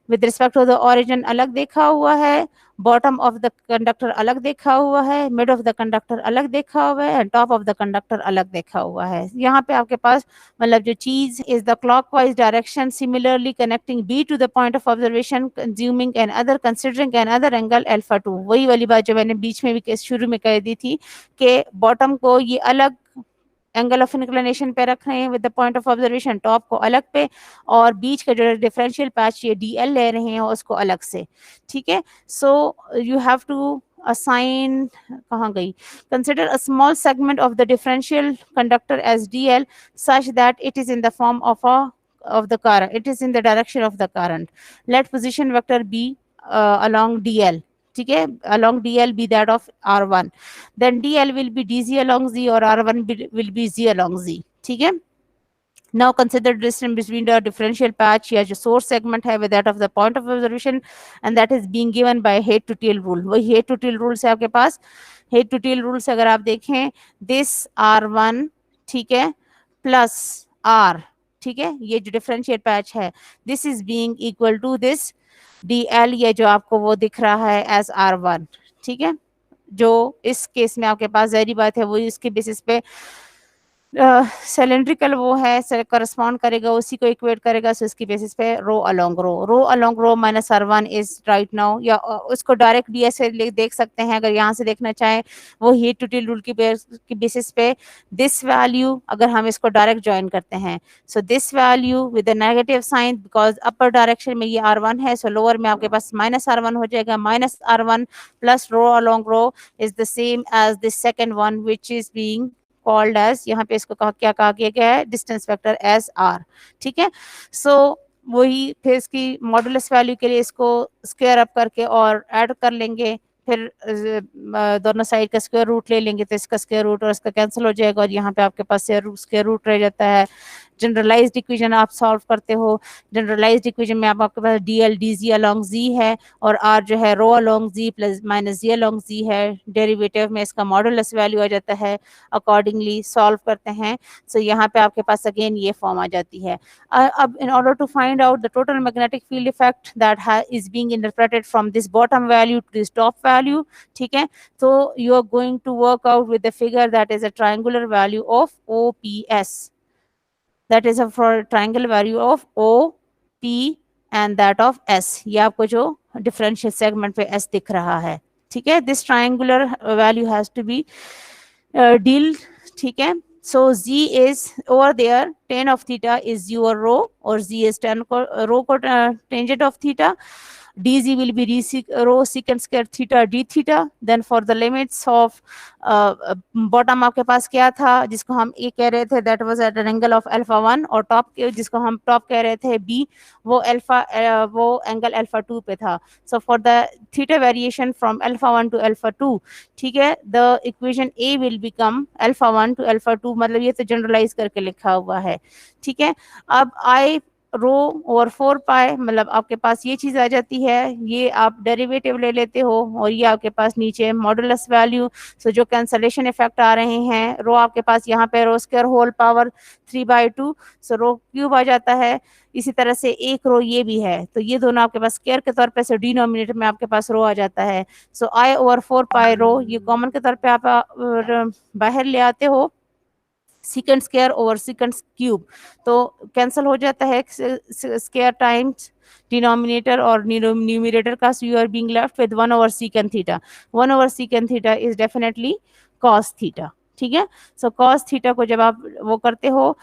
Speaker 1: with respect to the origin अलग देखा हुआ है, बॉटम ऑफ द कंडक्टर अलग देखा हुआ है, मिड ऑफ द कंडक्टर अलग देखा हुआ है, and top of the conductor अलग देखा हुआ है। यहाँ पे आपके पास मतलब जो चीज is the clockwise direction similarly connecting B to the point of observation consuming an other considering an other angle alpha 2, वही वाली बात जो मैंने बीच में भी शुरू में कह दी थी कि बॉटम को ये अलग एंगल ऑफ इंक्लिनेशन पे रख रहे हैं with the point of observation, top को अलग पे, और बीच का जो डिफरेंशियल पैच ये डीएल ले रहे हैं उसको अलग से, ठीक है, so you have to assign कहाँ गई, consider a small segment of the differential conductor as dl such that it is in the form of the current, it is in the direction of the current, let position vector be along dl, ठीक है, along dl be that of r1, then dl will be dz along z और r1 will be z along z, ठीक है। Now consider distance between the differential patch या जो source segment है with that of the point of observation, and that is being given by head to tail rule, वही head to tail rule से आपके पास head to tail rule से अगर आप देखें this r1, ठीक है, plus r, ठीक है, ये जो differential patch है this is being equal to this dl, ये जो आपको वो दिख रहा है as r1, ठीक है, जो इस केस में आपके पास जाहिर बात है वो इसके बेसिस पे सिलेंड्रिकल वो है करस्पॉन्ड करेगा, उसी को इक्वेट करेगा, सो इसकी बेसिस पे rho along rho minus r1 is right now, या उसको डायरेक्ट भी ऐसे देख सकते हैं अगर यहाँ से देखना चाहें, वो हेड टू टेल रूल की बेसिस पे दिस वैल्यू अगर हम इसको डायरेक्ट ज्वाइन करते हैं, so this value with the negative sign because upper direction में ये r1 है, सो लोअर में आपके पास माइनस r1 हो जाएगा, minus r1 plus rho along rho is the same as this second one which is being called as, यहाँ पे इसको क्या कहा गया है, डिस्टेंस वेक्टर एस आर, ठीक है, सो वही फिर इसकी मॉडुलस वैल्यू के लिए इसको स्क्वायर अप करके और ऐड कर लेंगे, फिर दोनों साइड का स्क्वायर रूट ले लेंगे तो इसका स्क्वायर रूट और इसका कैंसिल हो जाएगा और यहाँ पे आपके पास स्क्वायर रूट रह जाता है, जनरलाइज्ड इक्वेशन आप सॉल्व करते हो, जनरलाइज्ड इक्वेशन में आपके पास dl dz along z है और r जो है रो along z plus minus z along z है, डेरिवेटिव में इसका मॉडुलस वैल्यू आ जाता है, अकॉर्डिंगली सॉल्व करते हैं। सो यहाँ पे आपके पास अगेन ये फॉर्म आ जाती है। अब in order to find out the total magnetic field effect that is being interpreted from this bottom value to this top value, ठीक है, तो you are going to work out with the figure that is a triangular value of OPS, that is a for triangle value of OP and that of S। ये आपको जो differential segment पे S दिख रहा है, ठीक है, this triangular value has to be deal, ठीक है। So Z is over there, tan of theta is your rho or Z is tan rho tangent of theta, dz will be rho secant square theta d theta। then for the limits of bottom आपके पास क्या था जिसको हम a कह रहे थे, that was at an angle of alpha 1, और top जिसको हम top कह रहे थे b, वो एंगल alpha 2 पे था। so for the theta variation from alpha 1 to alpha 2, ठीक है, the equation a will become alpha 1 to alpha 2, मतलब ये तो जनरलाइज करके लिखा हुआ है, ठीक है। अब I रो ओवर 4 पाई, मतलब आपके पास ये चीज आ जाती है, ये आप डेरिवेटिव ले लेते हो और ये आपके पास नीचे मॉडुलस वैल्यू। सो जो कैंसलेशन इफेक्ट आ रहे हैं, रो आपके पास यहाँ पे रो स्क्वायर होल पावर 3/2, सो रो क्यूब आ जाता है। इसी तरह से एक रो ये भी है, तो ये दोनों आपके पास स्क्वायर के तौर पे, से डिनोमिनेटर में आपके पास रो आ जाता है। सो I ओवर 4 पाई रो, ये कॉमन के तौर पे आप बाहर ले आते हो, secant square over secant cube, तो कैंसिल हो जाता है स्क्वायर टाइम्स डिनोमिनेटर और न्यूमरेटर का, so you are being left with 1 over secant theta। 1 over secant theta is definitely cos theta, ठीक है। so cos theta को जब आप वो करते हो,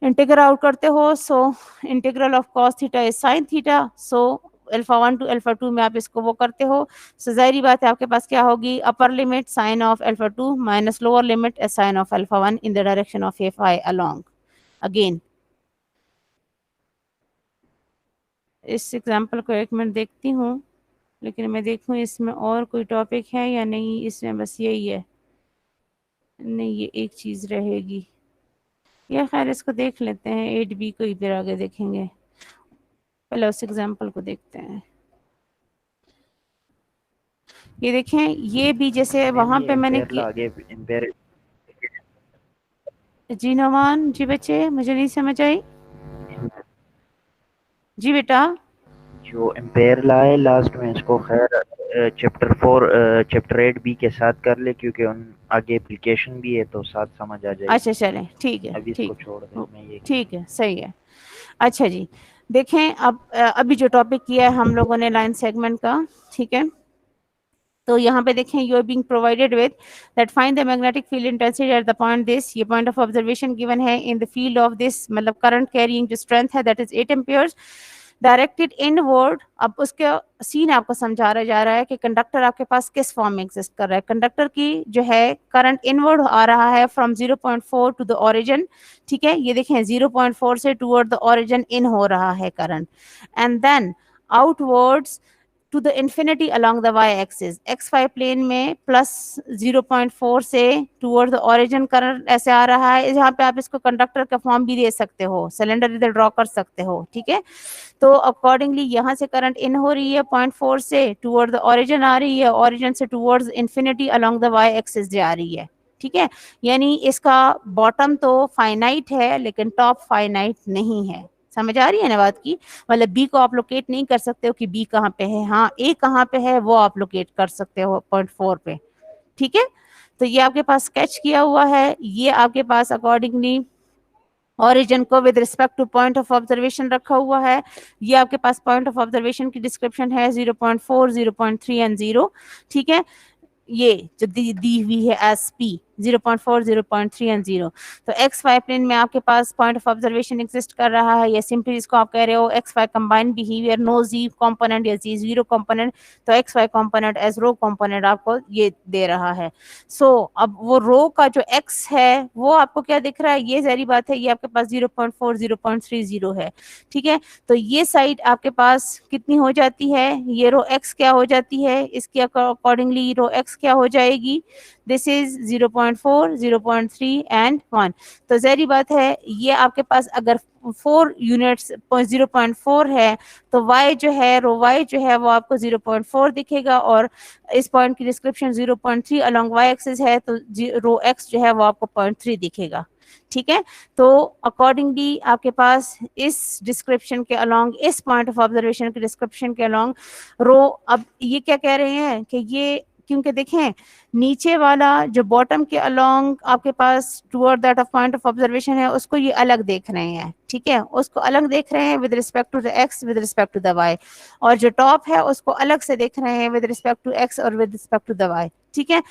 Speaker 1: इंटीग्रल आउट करते हो, so integral of cos theta is sin theta। so alpha 1 to alpha 2 में आप इसको वो करते हो, सो जाहिर बात है आपके पास क्या होगी, upper limit sine of alpha 2 minus lower limit sine of alpha 1 in the direction of FI along. Again इस एग्जांपल को एक मिनट देखती हूँ, लेकिन मैं देखूँ इसमें और कोई टॉपिक है या नहीं, इसमें बस यही है, नहीं ये एक चीज रहेगी, या खैर इसको देख लेते हैं, 8B को इधर आगे देखेंगे, पहले उस एग्जाम्पल को देखते हैं। ये देखें, ये भी जैसे वहां पे मैंने जी नवान जी बच्चे मुझे नहीं समझ आई जी बेटा,
Speaker 2: जो एम्पेयर लाए लास्ट में, इसको खैर चैप्टर 8B के साथ कर ले, क्योंकि उन आगे एप्लीकेशन भी है तो साथ समझ आ जाएगी।
Speaker 1: अच्छा चलें, ठीक है,
Speaker 2: अभी इसको छोड़ दें, मैं ये
Speaker 1: ठीक है, सही है। अच्छा जी, देखें अब अभी जो टॉपिक किया है हम लोगों ने लाइन सेगमेंट का, ठीक है, तो यहाँ पे देखें, you are being provided with that find the magnetic field intensity at the point this, ये पॉइंट ऑफ ऑब्जर्वेशन गिवन है in the field of this, मतलब करंट कैरिंग जो स्ट्रेंथ है that is 8 amperes directed inward. अब उसके scene आपको समझा जा रहा है कि कंडक्टर आपके पास किस फॉर्म में एग्जिस्ट कर रहा है। कंडक्टर की जो है करंट इनवर्ड आ रहा है फ्रॉम 0.4 टू द ओरिजिन, ठीक है, ये देखें 0.4 से टुवर्ड द ओरिजिन इन हो रहा है current, and then outwards to the infinity along the y axis, xy plane में प्लस 0.4 से टुवर्ड द ओरिजिन करंट ऐसे आ रहा है। यहाँ पे आप इसको कंडक्टर का फॉर्म भी दे सकते हो, सिलेंडर इधर ड्रॉ कर सकते हो, ठीक है। तो अकॉर्डिंगली यहाँ से करंट इन हो रही है 0.4 से टुवर्ड द ओरिजिन आ रही है, ओरिजिन से towards infinity along the y axis जा रही है, ठीक है। यानी इसका बॉटम तो फाइनाइट है लेकिन टॉप फाइनाइट नहीं है। समझ आ रही है ना बात की, मतलब बी को आप लोकेट नहीं कर सकते हो कि बी कहाँ पे है, हाँ ए कहाँ पे है वो आप लोकेट कर सकते हो 0.4 पे, ठीक है। तो ये आपके पास स्केच किया हुआ है, ये आपके पास अकॉर्डिंगली ओरिजिन को with respect two point of observation रखा हुआ है। ये आपके पास पॉइंट ऑफ ऑब्जर्वेशन की डिस्क्रिप्शन है 0.4, 0.3 एंड 0, ठीक है। ये जो दी हुई है एस पी 0.4, 0.3 एंड 0, तो एक्स वाई प्लेन में आपके पास पॉइंट ऑफ ऑब्जर्वेशन एग्जिस्ट कर रहा है, या सिंपली इसको आप कह रहे हो x y combined behaviour, no z component या जी जीरो कंपोनेंट, तो x y component as rho component आपको ये दे रहा है। सो अब वो रो का जो एक्स है वो आपको क्या दिख रहा है, ये सारी बात है, ये आपके पास 0.4, 0.30 है, ठीक है। तो ये साइड आपके पास कितनी हो जाती है, ये रो एक्स क्या हो जाती है, इसके अकॉर्डिंगली रो एक्स क्या हो जाएगी, दिस इज 0.4, 0.3 एंड 1। तो ज़ाहिर बात है ये आपके पास अगर 4 यूनिट्स 0.4 है तो y जो है रो y जो है वो आपको 0.4 दिखेगा, और इस पॉइंट की डिस्क्रिप्शन 0.3 अलोंग y एक्सिस है तो रो x जो है वो आपको 0.3 दिखेगा। ठीक है, तो अकॉर्डिंगली आपके पास इस डिस्क्रिप्शन के अलोंग, इस पॉइंट ऑफ ऑब्जर्वेशन के डिस्क्रिप्शन के अलोंग रो, अब ये क्या कह रहे हैं कि ये, क्योंकि देखें नीचे वाला जो बॉटम के अलोंग आपके पास toward that of point of observation है उसको ये अलग देख रहे हैं, ठीक है, उसको अलग देख रहे हैं with respect to the x, with respect to the y, और जो टॉप है उसको अलग से देख रहे हैं विद रिस्पेक्ट टू एक्स और with respect to the y. ठीक है,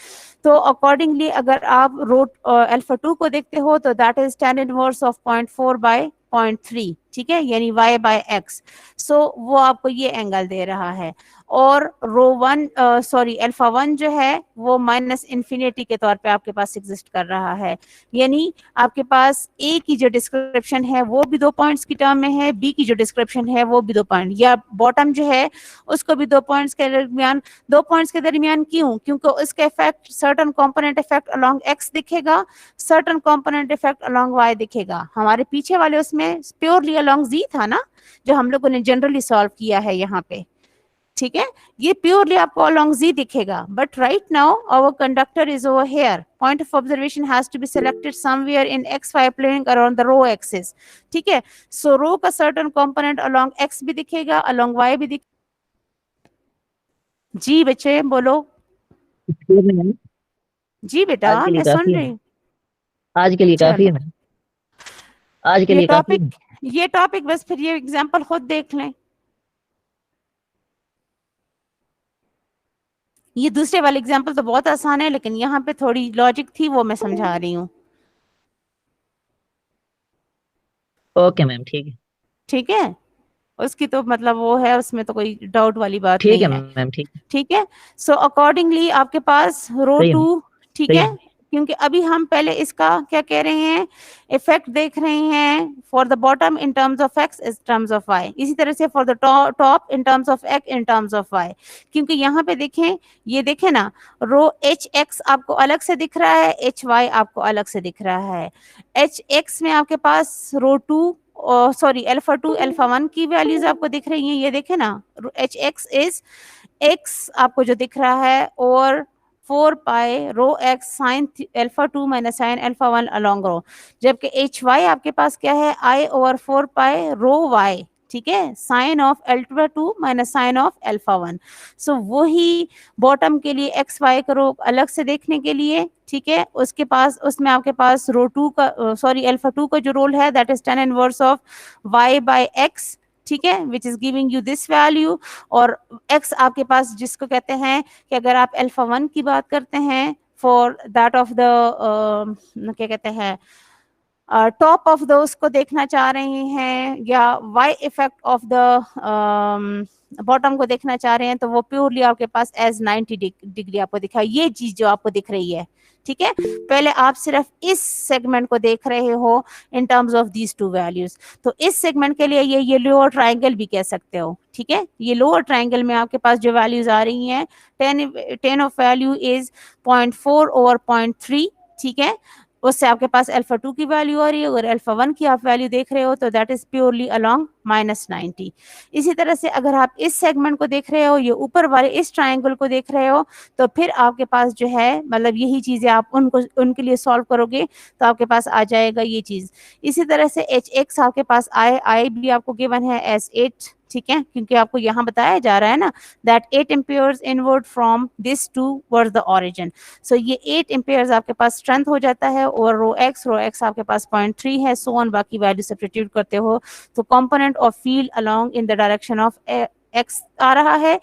Speaker 1: तो अकॉर्डिंगली अगर आप रूट अल्फा 2 को देखते हो तो that is tan inverse of 0.4 by 0.3, ठीक है, यानी y बाय x, सो वो आपको ये एंगल दे रहा है। और रो 1 सॉरी अल्फा 1 जो है वो माइनस इन्फिनिटी के तौर पे आपके पास एग्जिस्ट कर रहा है, यानी आपके पास ए की जो डिस्क्रिप्शन है वो भी 2 पॉइंट्स की टर्म में है, बी की जो डिस्क्रिप्शन है वो भी 2 पॉइंट, या बॉटम जो है उसको भी 2 पॉइंट्स के दरमियान, 2 पॉइंट्स के दरमियान क्यों, क्योंकि उसका effect certain component effect along x दिखेगा, certain component effect along y दिखेगा। हमारे पीछे वाले उसमें प्योरली अलोंग जी था ना जो हम लोगों ने जनरली सॉल्व किया है यहाँ पे, ठीक है, ये प्योरली आपको अलोंग जी दिखेगा, but right now our conductor is over here, point of observation has to be selected somewhere in xy plane around the rho axis. ठीक है, सो रो का सर्टेन कंपोनेंट अलोंग x भी दिखेगा, अलोंग y भी दिखेगा। जी बच्चे बोलो। जी बेटा मैं सुन रही हूँ।
Speaker 5: आज के लिए काफी है मैम, आज के लिए काफी है।
Speaker 1: ये टॉपिक बस फिर ये एग्जांपल खुद देख लें। ये दूसरे वाले एग्जांपल तो बहुत आसान है लेकिन यहाँ पे थोड़ी लॉजिक थी वो मैं समझा रही हूँ।
Speaker 5: ओके मैम, ठीक है,
Speaker 1: ठीक है, उसकी तो मतलब वो है, उसमें तो कोई डाउट वाली बात
Speaker 5: ठीक है
Speaker 1: नहीं है।
Speaker 5: मैम, ठीक है,
Speaker 1: ठीक है, सो अकॉर्डिंगली आपके पास रो
Speaker 5: सही है
Speaker 1: 2, ठीक
Speaker 5: सही
Speaker 1: है,
Speaker 5: है।
Speaker 1: क्योंकि अभी हम पहले इसका क्या कह रहे हैं, इफेक्ट देख रहे हैं for the bottom in terms of x in terms of y, इसी तरह से for the top in terms of x in terms of y, क्योंकि यहाँ पे देखें, ये देखें ना, रो एच एक्स आपको अलग से दिख रहा है, एच वाई आपको अलग से दिख रहा है। एच एक्स में आपके पास रो 2 सॉरी अल्फा 2 अल्फा 1 की वैल्यूज आपको दिख रही हैं, ये देखें ना, एच एक्स इज एक्स आपको जो दिख रहा है, और 4 pi rho x sine alpha 2 minus sine alpha 1 along rho, जबकि एच वाई आपके पास क्या है, आई ओवर 4 पाई रो वाई, ठीक है, sine of alpha 2 minus sine of alpha 1। So वही बॉटम के लिए एक्स वाई का रो अलग से देखने के लिए, ठीक है, उसके पास उसमें आपके पास रो 2 का सॉरी अल्फा 2 का जो रोल है that is tan inverse of y by x, ठीक है, which is giving you this value, और x आपके पास जिसको कहते हैं कि अगर आप अल्फा 1 की बात करते हैं फॉर दैट ऑफ द क्या कहते हैं टॉप ऑफ द उसको देखना चाह रहे हैं, या y effect of the bottom को देखना चाह रहे हैं, तो वो प्योरली आपके पास एज 90 डिग्री आपको दिखा, ये चीज जो आपको दिख रही है। ठीक है, पहले आप सिर्फ इस सेगमेंट को देख रहे हो in terms of these two values, तो इस सेगमेंट के लिए ये लोअर ट्राइंगल भी कह सकते हो। ठीक है, ये लोअर ट्राइंगल में आपके पास जो वैल्यूज आ रही हैं, 10 ऑफ वैल्यू इज 0.4 ओवर 0.3, ठीक है, उससे आपके पास अल्फा 2 की वैल्यू आ रही है, अगर अल्फा 1 की आप वैल्यू देख रहे हो तो दैट इज प्योरली अलोंग -90। इसी तरह से अगर आप इस सेगमेंट को देख रहे हो, ये ऊपर वाले इस ट्रायंगल को देख रहे हो, तो फिर आपके पास जो है मतलब यही चीजें आप उनके लिए सॉल्व करोगे तो आपके पास आ जाएगा ये चीज। इसी तरह से एच एक्स आपके पास आई भी आपको गिवन है एज 8, ठीक है, क्योंकि आपको यहाँ बताया जा रहा है ना that 8 amperes inward from this towards the origin, so ये 8 एम्पियर्स आपके पास स्ट्रेंथ हो जाता है, और रो एक्स आपके पास 0.3 है, सो ऑन बाकी वैल्यू सब्स्टिट्यूट करते हो तो component of field along in the direction of x आ रहा है।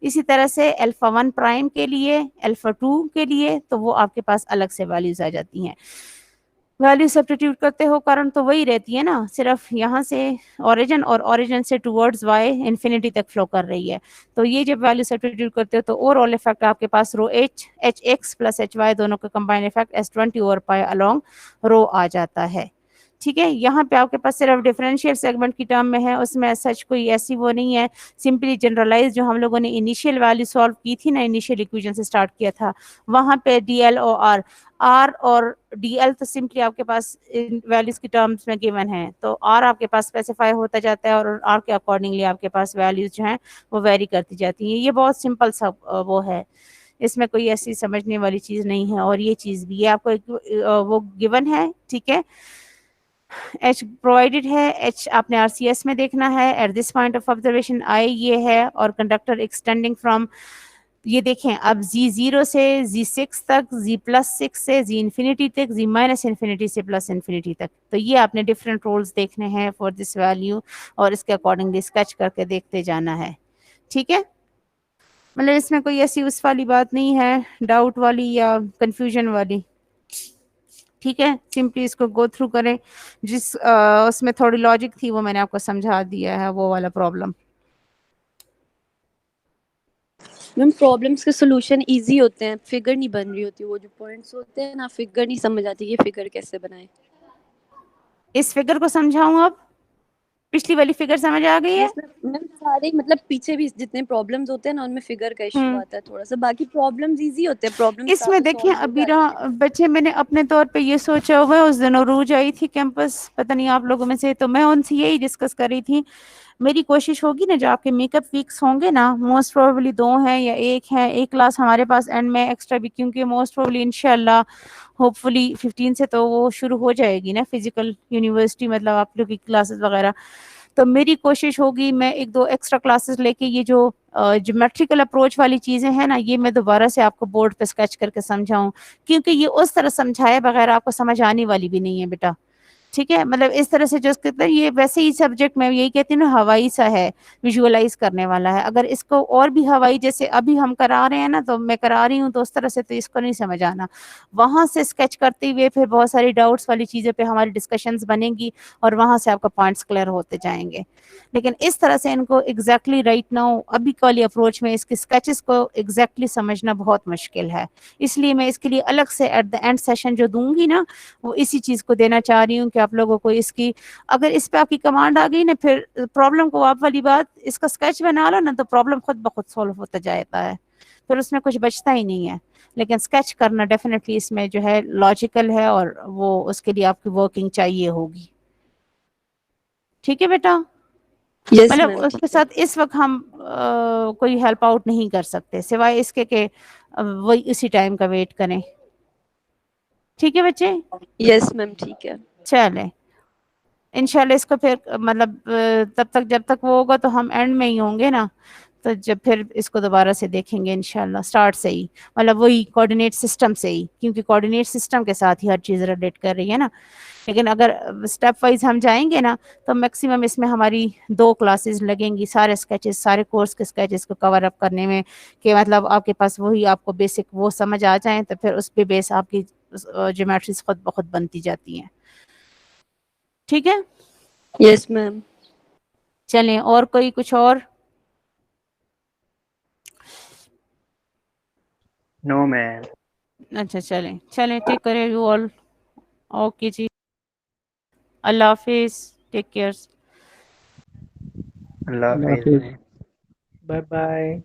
Speaker 1: इसी तरह से अल्फा 1 प्राइम के लिए, अल्फा 2 के लिए, तो वो आपके पास अलग से वैल्यूज आ जाती हैं। वैल्यू सब्स्टिट्यूट करते हो कारण तो वही रहती है ना, सिर्फ यहाँ से ओरिजिन और ओरिजिन से टुवर्ड्स वाई इन्फिनिटी तक फ्लो कर रही है, तो ये जब वैल्यू सब्स्टिट्यूट करते हो तो ओवरऑल इफेक्ट आपके पास rho H x plus H y दोनों का combined effect S20 over pi along rho आ जाता है। ठीक है। यहाँ पे आपके पास सिर्फ डिफरेंशियल सेगमेंट की टर्म में है, उसमें सच कोई ऐसी वो नहीं है, सिंपली जनरलाइज जो हम लोगों ने इनिशियल वैल्यू सॉल्व की थी ना, इनिशियल इक्वेशन से स्टार्ट किया था, वहाँ पे DL और R और DL तो सिंपली आपके पास इन वैल्यूज की टर्म्स में गिवन है, तो R आपके पास स्पेसिफाई होता जाता है और R के अकॉर्डिंगली आपके पास वैल्यूज जो हैं वो वेरी करती जाती हैं। ये बहुत सिंपल सा वो है, इसमें कोई ऐसी समझने वाली चीज़ नहीं है। और ये चीज़ भी, ये आपको वो गिवन है, ठीक है। H प्रोवाइडेड है, H आपने RCS में देखना है, at this point of observation I ये है, और कंडक्टर एक्सटेंडिंग फ्रॉम, ये देखें अब Z0 से Z6 तक, Z+6 से Z इंफिनिटी तक, Z माइनस इंफिनिटी से प्लस इंफिनिटी तक। तो ये आपने डिफरेंट रोल्स देखने हैं फॉर दिस वैल्यू, और इसके अकॉर्डिंगली स्केच करके देखते जाना है, ठीक है। मतलब इसमें कोई ऐसी उस वाली बात नहीं है, डाउट वाली या कंफ्यूजन वाली, ठीक है। सिंपली इसको गो थ्रू करें, जिस उसमें थोड़ी लॉजिक थी वो मैंने आपको समझा दिया है, वो वाला प्रॉब्लम।
Speaker 3: मैम प्रॉब्लम्स के सॉल्यूशन इजी होते हैं, फिगर नहीं बन रही होती, वो जो पॉइंट्स होते हैं ना, फिगर नहीं समझ आती ये फिगर कैसे बनाए।
Speaker 1: इस फिगर को समझाऊं अब, पिछली वाली फिगर समझ आ गई है?
Speaker 3: मैम सारे मतलब पीछे भी जितने प्रॉब्लम्स होते हैं ना उनमें फिगर का इशू आता है थोड़ा सा, बाकी प्रॉब्लम्स इजी होते हैं, प्रॉब्लम्स
Speaker 1: इसमें देखिए अबीरा बच्चे, मैंने अपने तौर पे ये सोचा हुआ है, उस दिन अरूज आई थी कैंपस, पता नहीं आप लोगों में से, तो मैं उनसे यही डिस्कस कर रही थी, मेरी कोशिश होगी ना, जो आपके मेकअप वीक्स होंगे ना, मोस्ट प्रोबेबली 2 हैं या 1 है, एक क्लास हमारे पास एंड में एक्स्ट्रा भी, क्योंकि मोस्ट प्रोबेबली इंशाल्लाह होपफुली 15 से तो वो शुरू हो जाएगी ना फिजिकल यूनिवर्सिटी, मतलब आप लोग की क्लासेस वगैरह। तो मेरी कोशिश होगी मैं 1-2 एक्स्ट्रा क्लासेस लेके ये जो ज्योमेट्रिकल अप्रोच वाली चीज़ें हैं ना, ये मैं दोबारा से आपको बोर्ड पे स्केच करके समझाऊं, क्योंकि ये उस तरह समझाए बगैर आपको समझ आने वाली भी नहीं है बेटा, ठीक है। मतलब इस तरह से जो कहते हैं, ये वैसे ही सब्जेक्ट में यही कहती हूँ ना, हवाई सा है, विजुअलाइज करने वाला है। अगर इसको और भी हवाई जैसे अभी हम करा रहे हैं ना, तो मैं करा रही हूँ, तो उस तरह से तो इसको नहीं समझ आना। वहां से स्केच करते हुए फिर बहुत सारी डाउट्स वाली चीज़ों पे हमारी डिस्कशंस बनेंगी, और वहां से आपका पॉइंट्स क्लियर होते जाएंगे। लेकिन इस तरह से इनको एग्जैक्टली राइट नाउ अभी वाली अप्रोच में इसके स्केचेस को एग्जैक्टली समझना बहुत मुश्किल है, इसलिए मैं इसके लिए अलग से एट द एंड सेशन जो दूंगी ना, वो इसी चीज़ को देना चाह रही हूँ कि आप लोगों को इसकी, अगर इस पे आपकी कमांड आ गई ना, फिर प्रॉब्लम को आप वाली बात, इसका स्केच बना लो ना, तो प्रॉब्लम खुद ब खुद सॉल्व होता जाता है, फिर उसमें कुछ बचता ही नहीं है। लेकिन स्केच करना डेफिनेटली इसमें जो है लॉजिकल है, और वो उसके लिए आपकी वर्किंग चाहिए होगी, ठीक है बेटा।
Speaker 3: यस
Speaker 1: मतलब
Speaker 3: मैम
Speaker 1: उसके साथ इस वक्त हम कोई हेल्प आउट नहीं कर सकते, सिवाय इसके के वही उसी टाइम का वेट करें, ठीक है बच्चे।
Speaker 3: यस मैम ठीक है।
Speaker 1: चले इंशाल्लाह इसको फिर मतलब तब तक जब तक वो होगा तो हम एंड में ही होंगे ना, तो जब फिर इसको दोबारा से देखेंगे इंशाल्लाह स्टार्ट से ही, मतलब वही कोऑर्डिनेट सिस्टम से ही, क्योंकि कोऑर्डिनेट सिस्टम के साथ ही हर चीज़ रिलेट कर रही है ना। लेकिन अगर स्टेप वाइज हम जाएंगे ना, तो मैक्सिमम इसमें हमारी 2 क्लासेस लगेंगी, सारे स्केचेस, सारे कोर्स के स्केचेस को कवर अप करने में, कि मतलब आपके पास वही आपको बेसिक वो समझ आ जाए, तो फिर उस पे बेस आपकी ज्योमेट्रीज खुद ब खुद बनती जाती हैं, ठीक है।
Speaker 3: Yes ma'am.
Speaker 1: चलें, और कोई कुछ और?
Speaker 2: No ma'am.
Speaker 1: अच्छा चलें चलें, take care you all, okay ji, अल्लाह हाफिज, टेक केयर।
Speaker 2: अल्लाह हाफिज।
Speaker 6: Bye bye.